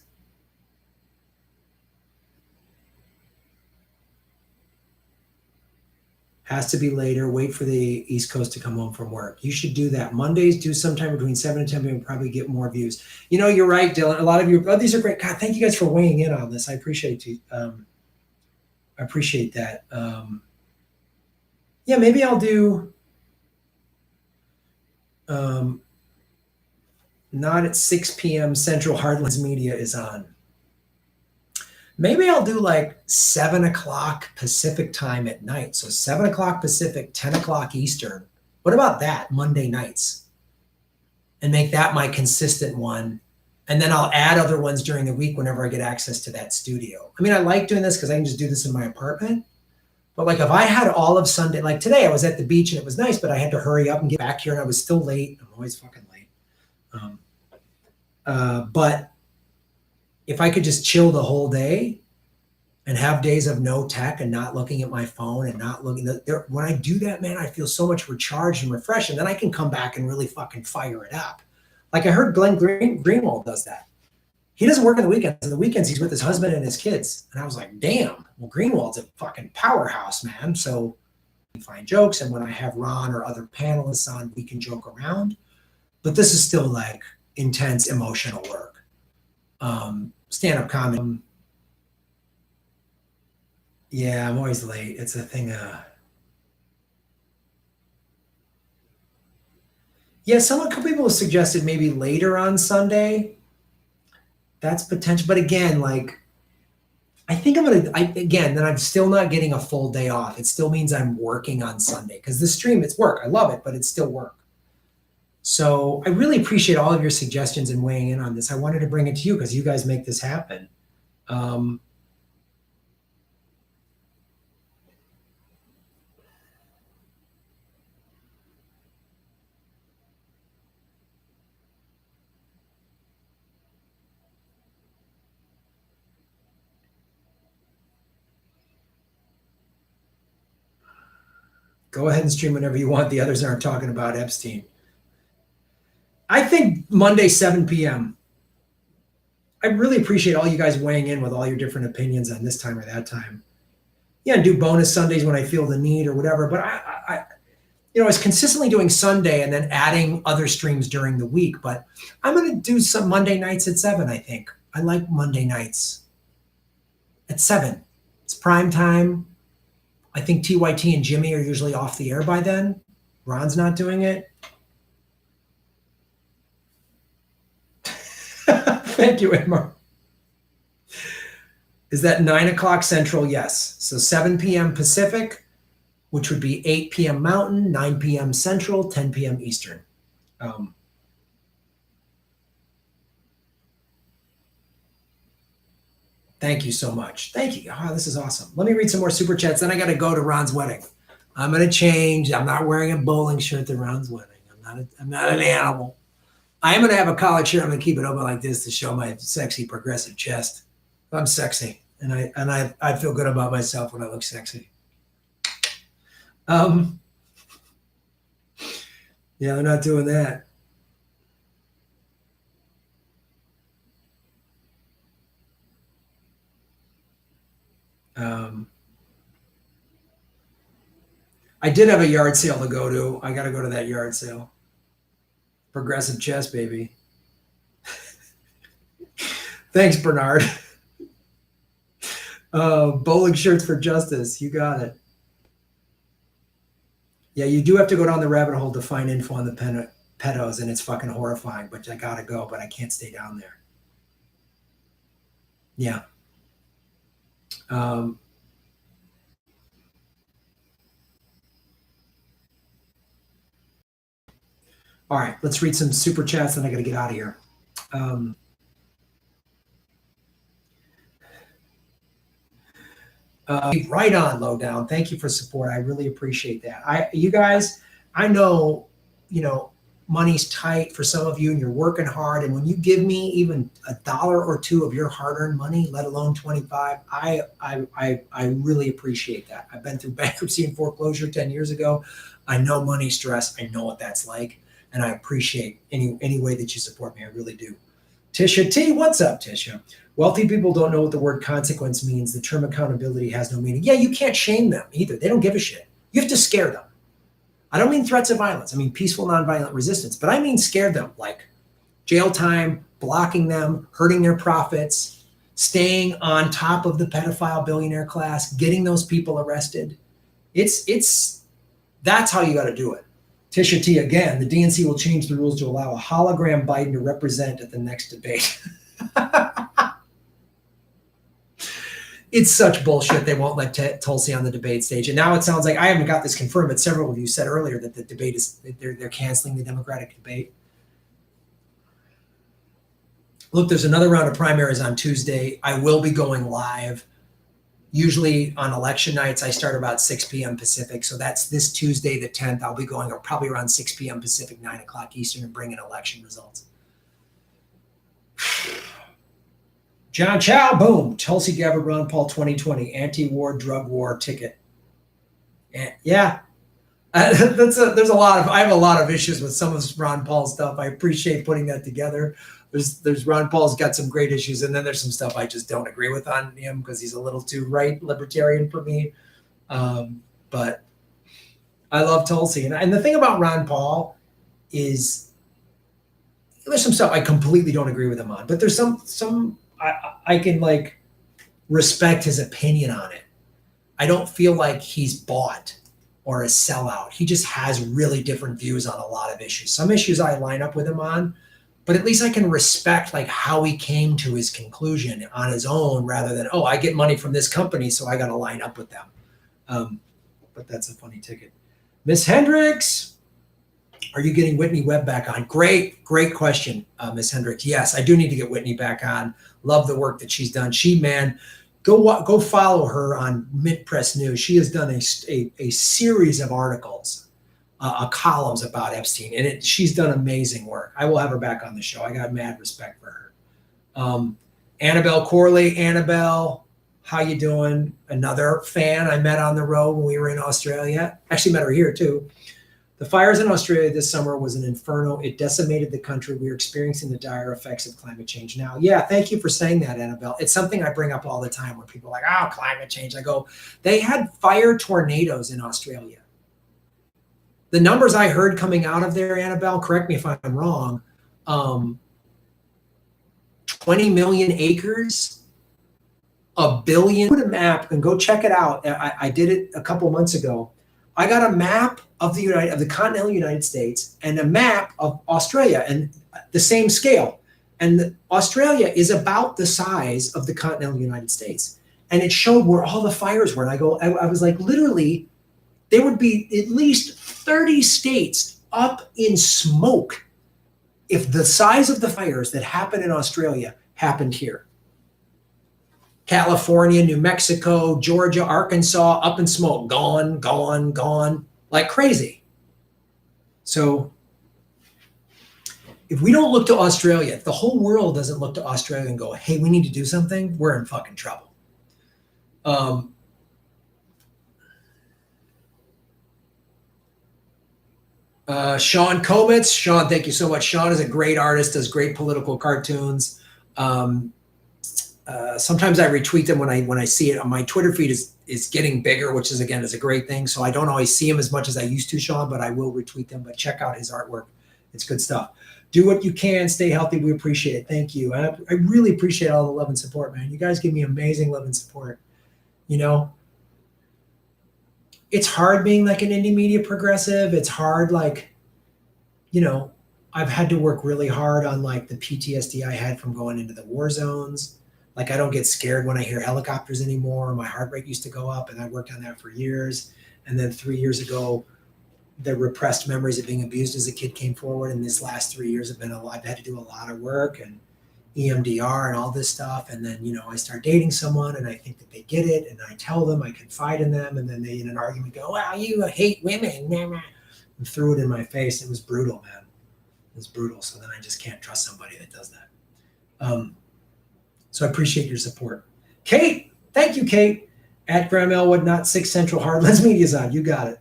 Has to be later. Wait for the East Coast to come home from work. You should do that. Mondays, do sometime between 7 and 10 p.m. Probably get more views. You know, you're right, Dylan. A lot of you, these are great. God, thank you guys for weighing in on this. I appreciate you. I appreciate that. Yeah, maybe I'll do not at 6 p.m. Central. Hardlands Media is on. Maybe I'll do like 7 o'clock Pacific time at night. So 7 o'clock Pacific, 10 o'clock Eastern. What about that? Monday nights. And make that my consistent one. And then I'll add other ones during the week whenever I get access to that studio. I mean, I like doing this because I can just do this in my apartment. But like if I had all of Sunday, like today I was at the beach and it was nice, but I had to hurry up and get back here and I was still late. I'm always fucking late. But if I could just chill the whole day and have days of no tech and not looking at my phone and not looking there, when I do that, man, I feel so much recharged and refreshed. And then I can come back and really fucking fire it up. Like I heard Glenn Greenwald does that. He doesn't work on the weekends. On the weekends, he's with his husband and his kids. And I was like, damn, well, Greenwald's a fucking powerhouse, man. So we find jokes. And when I have Ron or other panelists on, we can joke around. But this is still like intense emotional work. Stand-up comedy. Yeah, I'm always late. It's a thing. Yeah, some people have suggested maybe later on Sunday. That's potential. But again, like, I think then I'm still not getting a full day off. It still means I'm working on Sunday because the stream, it's work. I love it, but it's still work. So I really appreciate all of your suggestions and weighing in on this. I wanted to bring it to you because you guys make this happen. Go ahead and stream whenever you want. The others aren't talking about Epstein. I think Monday, 7 p.m. I really appreciate all you guys weighing in with all your different opinions on this time or that time. Yeah, do bonus Sundays when I feel the need or whatever. But I was consistently doing Sunday and then adding other streams during the week. But I'm going to do some Monday nights at 7, I think. I like Monday nights at 7. It's prime time. I think TYT and Jimmy are usually off the air by then. Ron's not doing it. Thank you, Edmar. Is that 9 o'clock Central? Yes. So 7 p.m. Pacific, which would be 8 p.m. Mountain, 9 p.m. Central, 10 p.m. Eastern. Thank you so much. Thank you. Oh, this is awesome. Let me read some more super chats. Then I got to go to Ron's wedding. I'm going to change. I'm not wearing a bowling shirt to Ron's wedding. I'm not an animal. I am going to have a collared shirt. I'm going to keep it open like this to show my sexy progressive chest. I'm sexy, and I feel good about myself when I look sexy. Yeah, they're not doing that. I did have a yard sale to go to. I got to go to that yard sale. Progressive chest, baby. Thanks, Bernard. Bowling shirts for justice. You got it. Yeah, you do have to go down the rabbit hole to find info on the pedos, and it's fucking horrifying, but I got to go, but I can't stay down there. Yeah. All right, let's read some super chats, and I got to get out of here. Right on, Lowdown. Thank you for support. I really appreciate that. You guys, I know, money's tight for some of you, and you're working hard. And when you give me even $1 or $2 of your hard-earned money, let alone 25, I really appreciate that. I've been through bankruptcy and foreclosure 10 years ago. I know money stress. I know what that's like. And I appreciate any way that you support me. I really do. Tisha T, what's up, Tisha? Wealthy people don't know what the word consequence means. The term accountability has no meaning. Yeah, you can't shame them either. They don't give a shit. You have to scare them. I don't mean threats of violence. I mean peaceful, nonviolent resistance, but I mean scare them, like jail time, blocking them, hurting their profits, staying on top of the pedophile billionaire class, getting those people arrested. That's how you got to do it. Tisha T again, the DNC will change the rules to allow a hologram Biden to represent at the next debate. It's such bullshit. They won't let Tulsi on the debate stage. And now it sounds like, I haven't got this confirmed, but several of you said earlier that the debate is, they're canceling the Democratic debate. Look, there's another round of primaries on Tuesday. I will be going live. Usually on election nights, I start about 6 p.m. Pacific. So that's this Tuesday, the 10th. I'll be going probably around 6 p.m. Pacific, 9 o'clock Eastern, and bringing election results. John Chow, boom. Tulsi Gabbard, Ron Paul 2020, anti-war, drug war ticket. And yeah, there's a lot of, I have a lot of issues with some of Ron Paul's stuff. I appreciate putting that together. There's Ron Paul's got some great issues, and then there's some stuff I just don't agree with on him because he's a little too right libertarian for me. But I love Tulsi, and the thing about Ron Paul is there's some stuff I completely don't agree with him on, but there's some I can like respect his opinion on it. I don't feel like he's bought or a sellout. He just has really different views on a lot of issues. Some issues I line up with him on, but at least I can respect like how he came to his conclusion on his own rather than, oh, I get money from this company, so I got to line up with them. But that's a funny ticket. Miss Hendricks, are you getting Whitney Webb back on? Great question, Miss Hendricks. Yes, I do need to get Whitney back on. Love the work that she's done. Go follow her on Mint Press News. She has done a series of articles, columns about Epstein, and she's done amazing work. I will have her back on the show. I got mad respect for her. Annabelle Corley. Annabelle, how you doing? Another fan I met on the road when we were in Australia. Actually met her here too. The fires in Australia this summer was an inferno. It decimated the country. We are experiencing the dire effects of climate change now. Yeah, thank you for saying that, Annabelle. It's something I bring up all the time when people are like, oh, climate change. I go, they had fire tornadoes in Australia. The numbers I heard coming out of there, Annabelle, correct me if I'm wrong, 20 million acres, a billion. Put a map and go check it out. I did it a couple months ago. I got a map of the continental United States and a map of Australia, and the same scale. And Australia is about the size of the continental United States. And it showed where all the fires were. And I was like, literally, there would be at least 30 states up in smoke if the size of the fires that happened in Australia happened here. California, New Mexico, Georgia, Arkansas, up in smoke, gone, like crazy. So if we don't look to Australia, if the whole world doesn't look to Australia and go, hey, we need to do something, we're in fucking trouble. Sean Kometz. Sean, thank you so much. Sean is a great artist, does great political cartoons. Sometimes I retweet them when I see it. On my Twitter feed is getting bigger, which is a great thing. So I don't always see him as much as I used to, Sean, but I will retweet them. But check out his artwork. It's good stuff. Do what you can. Stay healthy. We appreciate it. Thank you. I really appreciate all the love and support, man. You guys give me amazing love and support. You know, it's hard being like an indie media progressive. It's hard, like, you know, I've had to work really hard on like the PTSD I had from going into the war zones. Like I don't get scared when I hear helicopters anymore. My heart rate used to go up, and I worked on that for years. And then 3 years ago, the repressed memories of being abused as a kid came forward. And this last 3 years have been I've had to do a lot of work and EMDR and all this stuff. And then, you know, I start dating someone and I think that they get it. And I tell them, I confide in them. And then they, in an argument, go, wow, you hate women. And threw it in my face. It was brutal, man. It was brutal. So then I just can't trust somebody that does that. So I appreciate your support. Kate, thank you, Kate. At Graham Elwood, not 6 Central Heartlands Media's on. You got it.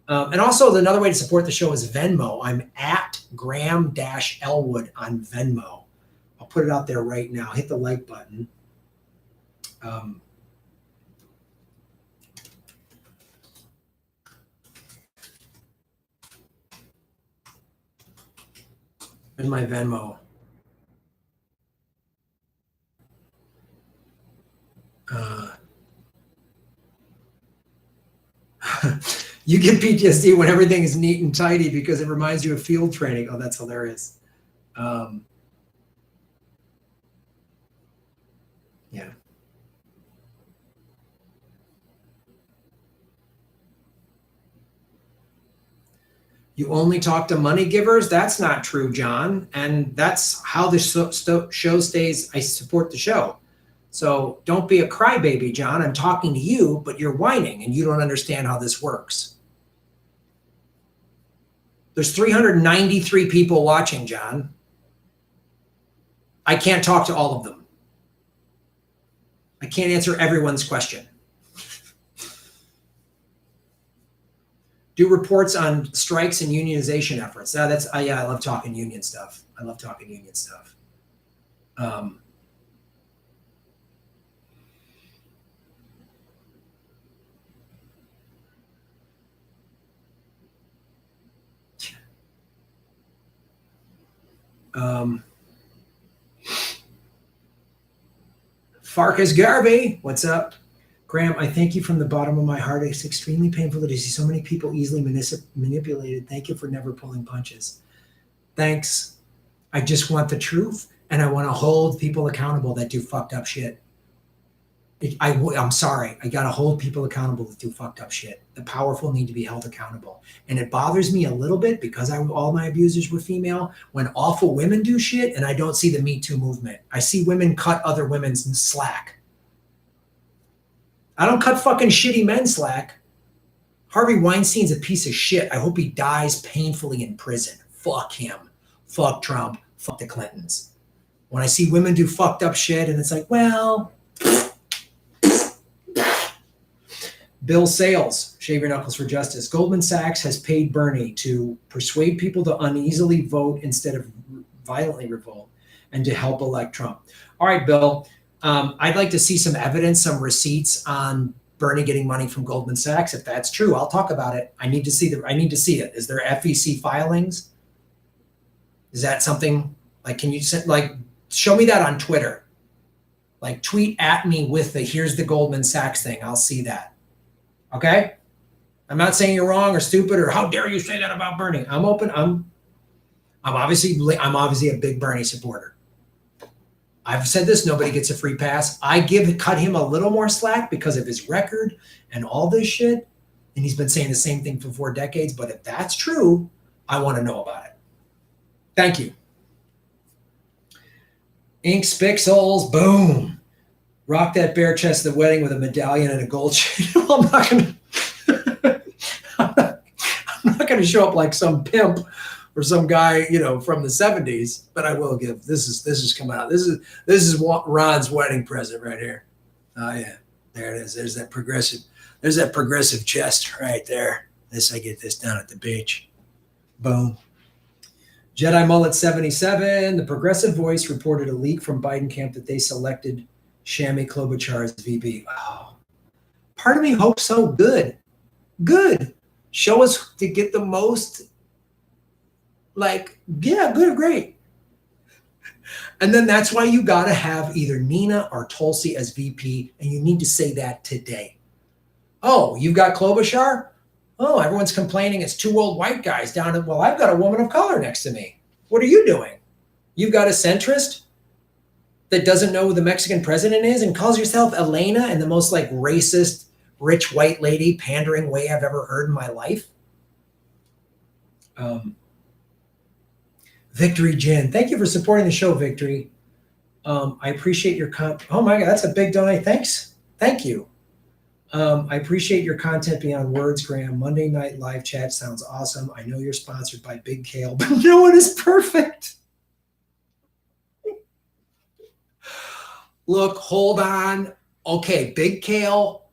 And also another way to support the show is Venmo. I'm at Graham-Elwood on Venmo. I'll put it out there right now. Hit the like button. There's my Venmo. You get PTSD when everything is neat and tidy because it reminds you of field training. Oh, that's hilarious. Yeah. You only talk to money givers? That's not true, John. And that's how the show stays. I support the show. So don't be a crybaby, John. I'm talking to you, but you're whining and you don't understand how this works. There's 393 people watching, John. I can't talk to all of them. I can't answer everyone's question. Do reports on strikes and unionization efforts. Yeah, I love talking union stuff. I love talking union stuff. Farkas Garvey, what's up? Graham, I thank you from the bottom of my heart. It's extremely painful to see so many people easily manipulated. Thank you for never pulling punches. Thanks. I just want the truth, and I want to hold people accountable that do fucked up shit. I'm sorry. I got to hold people accountable that do fucked up shit. The powerful need to be held accountable. And it bothers me a little bit because all my abusers were female when awful women do shit and I don't see the Me Too movement. I see women cut other women's slack. I don't cut fucking shitty men slack. Harvey Weinstein's a piece of shit. I hope he dies painfully in prison. Fuck him. Fuck Trump. Fuck the Clintons. When I see women do fucked up shit and it's like, well... Bill Sales, Shave Your Knuckles for Justice. Goldman Sachs has paid Bernie to persuade people to uneasily vote instead of violently revolt and to help elect Trump. All right, Bill. I'd like to see some evidence, some receipts on Bernie getting money from Goldman Sachs. If that's true, I'll talk about it. I need to see it. Is there FEC filings? Is that something like, can you show me that on Twitter? Like tweet at me with here's the Goldman Sachs thing. I'll see that. Okay? I'm not saying you're wrong or stupid or how dare you say that about Bernie. I'm open. I'm obviously a big Bernie supporter. I've said this, nobody gets a free pass. I cut him a little more slack because of his record and all this shit. And he's been saying the same thing for 4 decades. But if that's true, I want to know about it. Thank you. Ink Spixels, boom. Rock that bare chest at the wedding with a medallion and a gold chain. I'm not gonna show up like some pimp or some guy, from the 70s, but I will give this is coming out. This is Ron's wedding present right here. Oh yeah, there it is. There's that progressive chest right there. I get this down at the beach. Boom. Jedi Mullet 77, the Progressive Voice reported a leak from Biden camp that they selected Shami Klobuchar as VP. Oh, part of me hopes so. Good. Show us to get the most, good, great. And then that's why you got to have either Nina or Tulsi as VP, and you need to say that today. Oh, you've got Klobuchar? Oh, everyone's complaining it's 2 old white guys down at, well, I've got a woman of color next to me. What are you doing? You've got a centrist that doesn't know who the Mexican president is and calls yourself Elena in the most racist, rich white lady pandering way I've ever heard in my life. Victory Jen, thank you for supporting the show, Victory. I appreciate your oh my God, that's a big donate. Thanks. Thank you. I appreciate your content beyond words, Graham. Monday night live chat sounds awesome. I know you're sponsored by Big Kale, but no one is perfect. Look, hold on. Okay, Big Kale,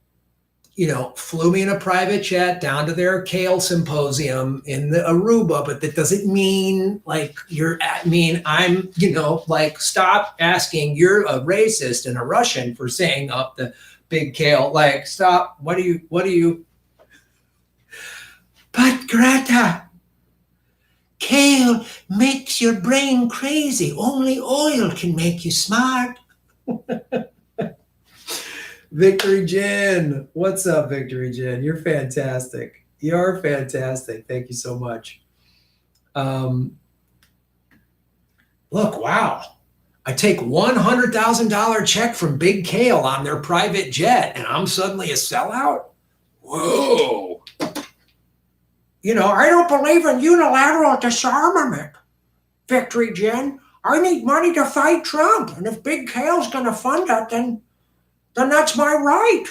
flew me in a private jet down to their kale symposium in the Aruba, but that doesn't mean I'm, stop asking. You're a racist and a Russian for saying up the Big Kale. Stop. What do you? But Greta, Kale makes your brain crazy. Only oil can make you smart. Victory Jen. What's up, Victory Jen? You're fantastic. You're fantastic. Thank you so much. Look, wow. I take $100,000 check from Big Kale on their private jet, and I'm suddenly a sellout? Whoa. You know, I don't believe in unilateral disarmament, Victory Jen. I need money to fight Trump, and if Big Kale's going to fund it, then that's my right.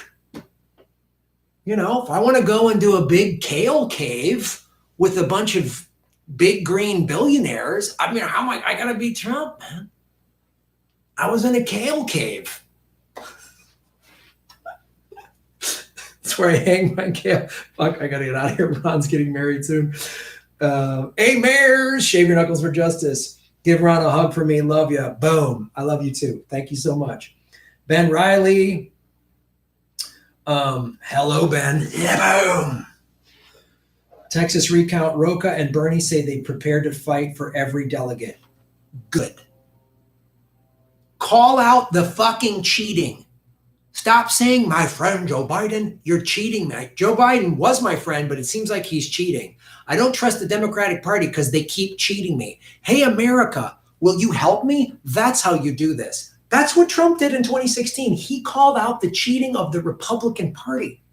You know, if I want to go and do a big kale cave with a bunch of big green billionaires, I mean, how am I got to be Trump, man? I was in a kale cave. That's where I hang my kale. Fuck, I got to get out of here. Ron's getting married soon. Hey, mayors, shave your knuckles for justice. Give Ron a hug for me. Love you. Boom. I love you too. Thank you so much. Ben Riley. Hello, Ben. Yeah, boom. Texas recount. Roca and Bernie say they prepared to fight for every delegate. Good. Call out the fucking cheating. Stop saying, my friend Joe Biden, you're cheating, man. Joe Biden was my friend, but it seems like he's cheating. I don't trust the Democratic Party because they keep cheating me. Hey, America, will you help me? That's how you do this. That's what Trump did in 2016. He called out the cheating of the Republican Party.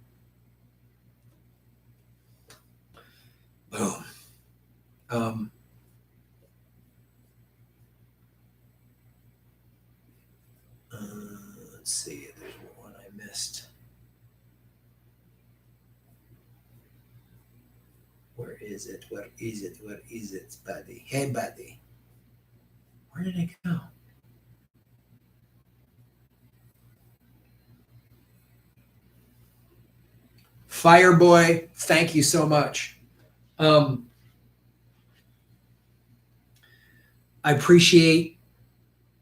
Boom. Let's see. There's one I missed. Where is it? Where is it? Where is it, buddy? Hey, buddy. Where did I go? Fireboy, thank you so much. I appreciate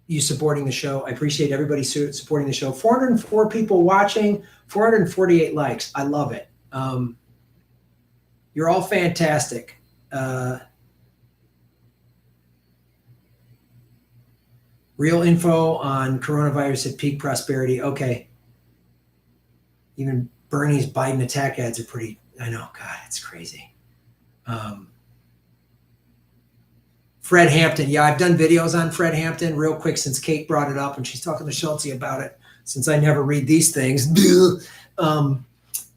you supporting the show. I appreciate everybody supporting the show. 404 people watching, 448 likes. I love it. You're all fantastic. Real info on coronavirus at peak prosperity. Okay. Even Bernie's Biden attack ads are pretty, I know, God, it's crazy. Fred Hampton. Yeah, I've done videos on Fred Hampton real quick since Kate brought it up and she's talking to Schulte about it since I never read these things.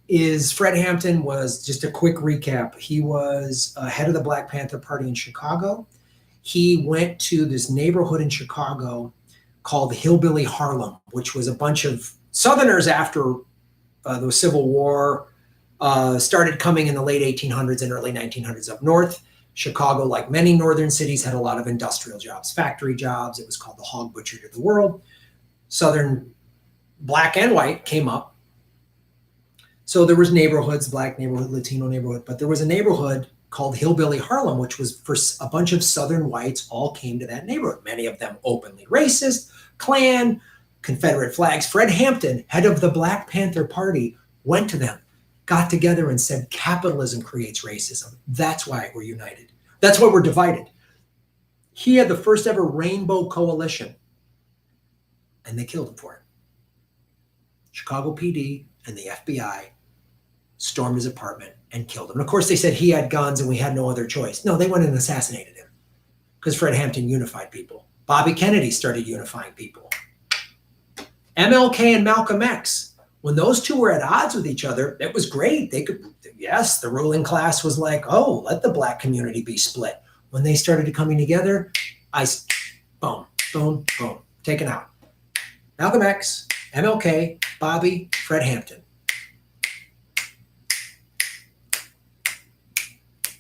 Is Fred Hampton was, just a quick recap, he was head of the Black Panther Party in Chicago. He went to this neighborhood in Chicago called Hillbilly Harlem, which was a bunch of Southerners after the Civil War started coming in the late 1800s and early 1900s up north. Chicago, like many northern cities, had a lot of industrial jobs, factory jobs. It was called the hog butchery of the world. Southern black and white came up. So there was neighborhoods, black neighborhood, Latino neighborhood, but there was a neighborhood called Hillbilly Harlem, which was for a bunch of Southern whites all came to that neighborhood. Many of them openly racist, Klan, Confederate flags. Fred Hampton, head of the Black Panther Party, went to them, got together and said, capitalism creates racism. That's why we're united. That's why we're divided. He had the first ever rainbow coalition, and they killed him for it. Chicago PD and the FBI stormed his apartment and killed him. And of course, they said he had guns and we had no other choice. No, they went and assassinated him because Fred Hampton unified people. Bobby Kennedy started unifying people. MLK and Malcolm X, when those two were at odds with each other, it was great. They could, yes, the ruling class was like, oh, let the black community be split. When they started coming together, boom, boom, boom, taken out. Malcolm X, MLK, Bobby, Fred Hampton.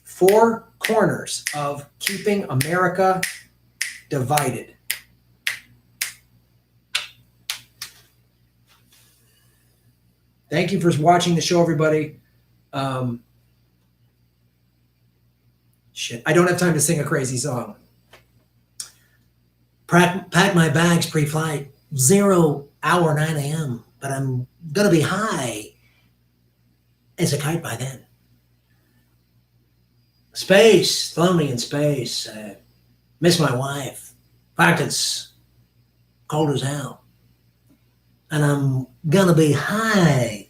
4 corners of keeping America divided. Thank you for watching the show, everybody. Shit, I don't have time to sing a crazy song. Pack my bags pre-flight, 0 hour 9 a.m., but I'm gonna be high as a kite by then. Space, lonely in space. Miss my wife. In fact, it's cold as hell. And I'm gonna be high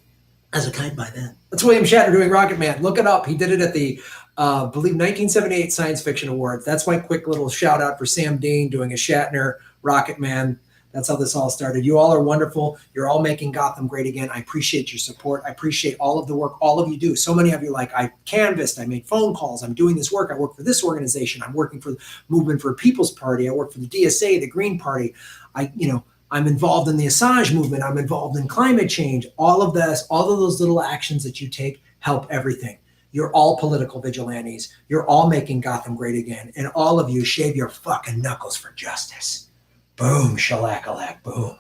as a kite by then. That's William Shatner doing Rocket Man. Look it up. He did it at the, I believe, 1978 Science Fiction Awards. That's my quick little shout out for Sam Dean doing a Shatner Rocket Man. That's how this all started. You all are wonderful. You're all making Gotham great again. I appreciate your support. I appreciate all of the work all of you do. So many of you, like, I canvassed, I made phone calls, I'm doing this work. I work for this organization. I'm working for the Movement for a People's Party. I work for the DSA, the Green Party. I'm involved in the Assange movement. I'm involved in climate change. All of this, all of those little actions that you take help everything. You're all political vigilantes. You're all making Gotham great again. And all of you shave your fucking knuckles for justice. Boom, shellac-a-lac, boom.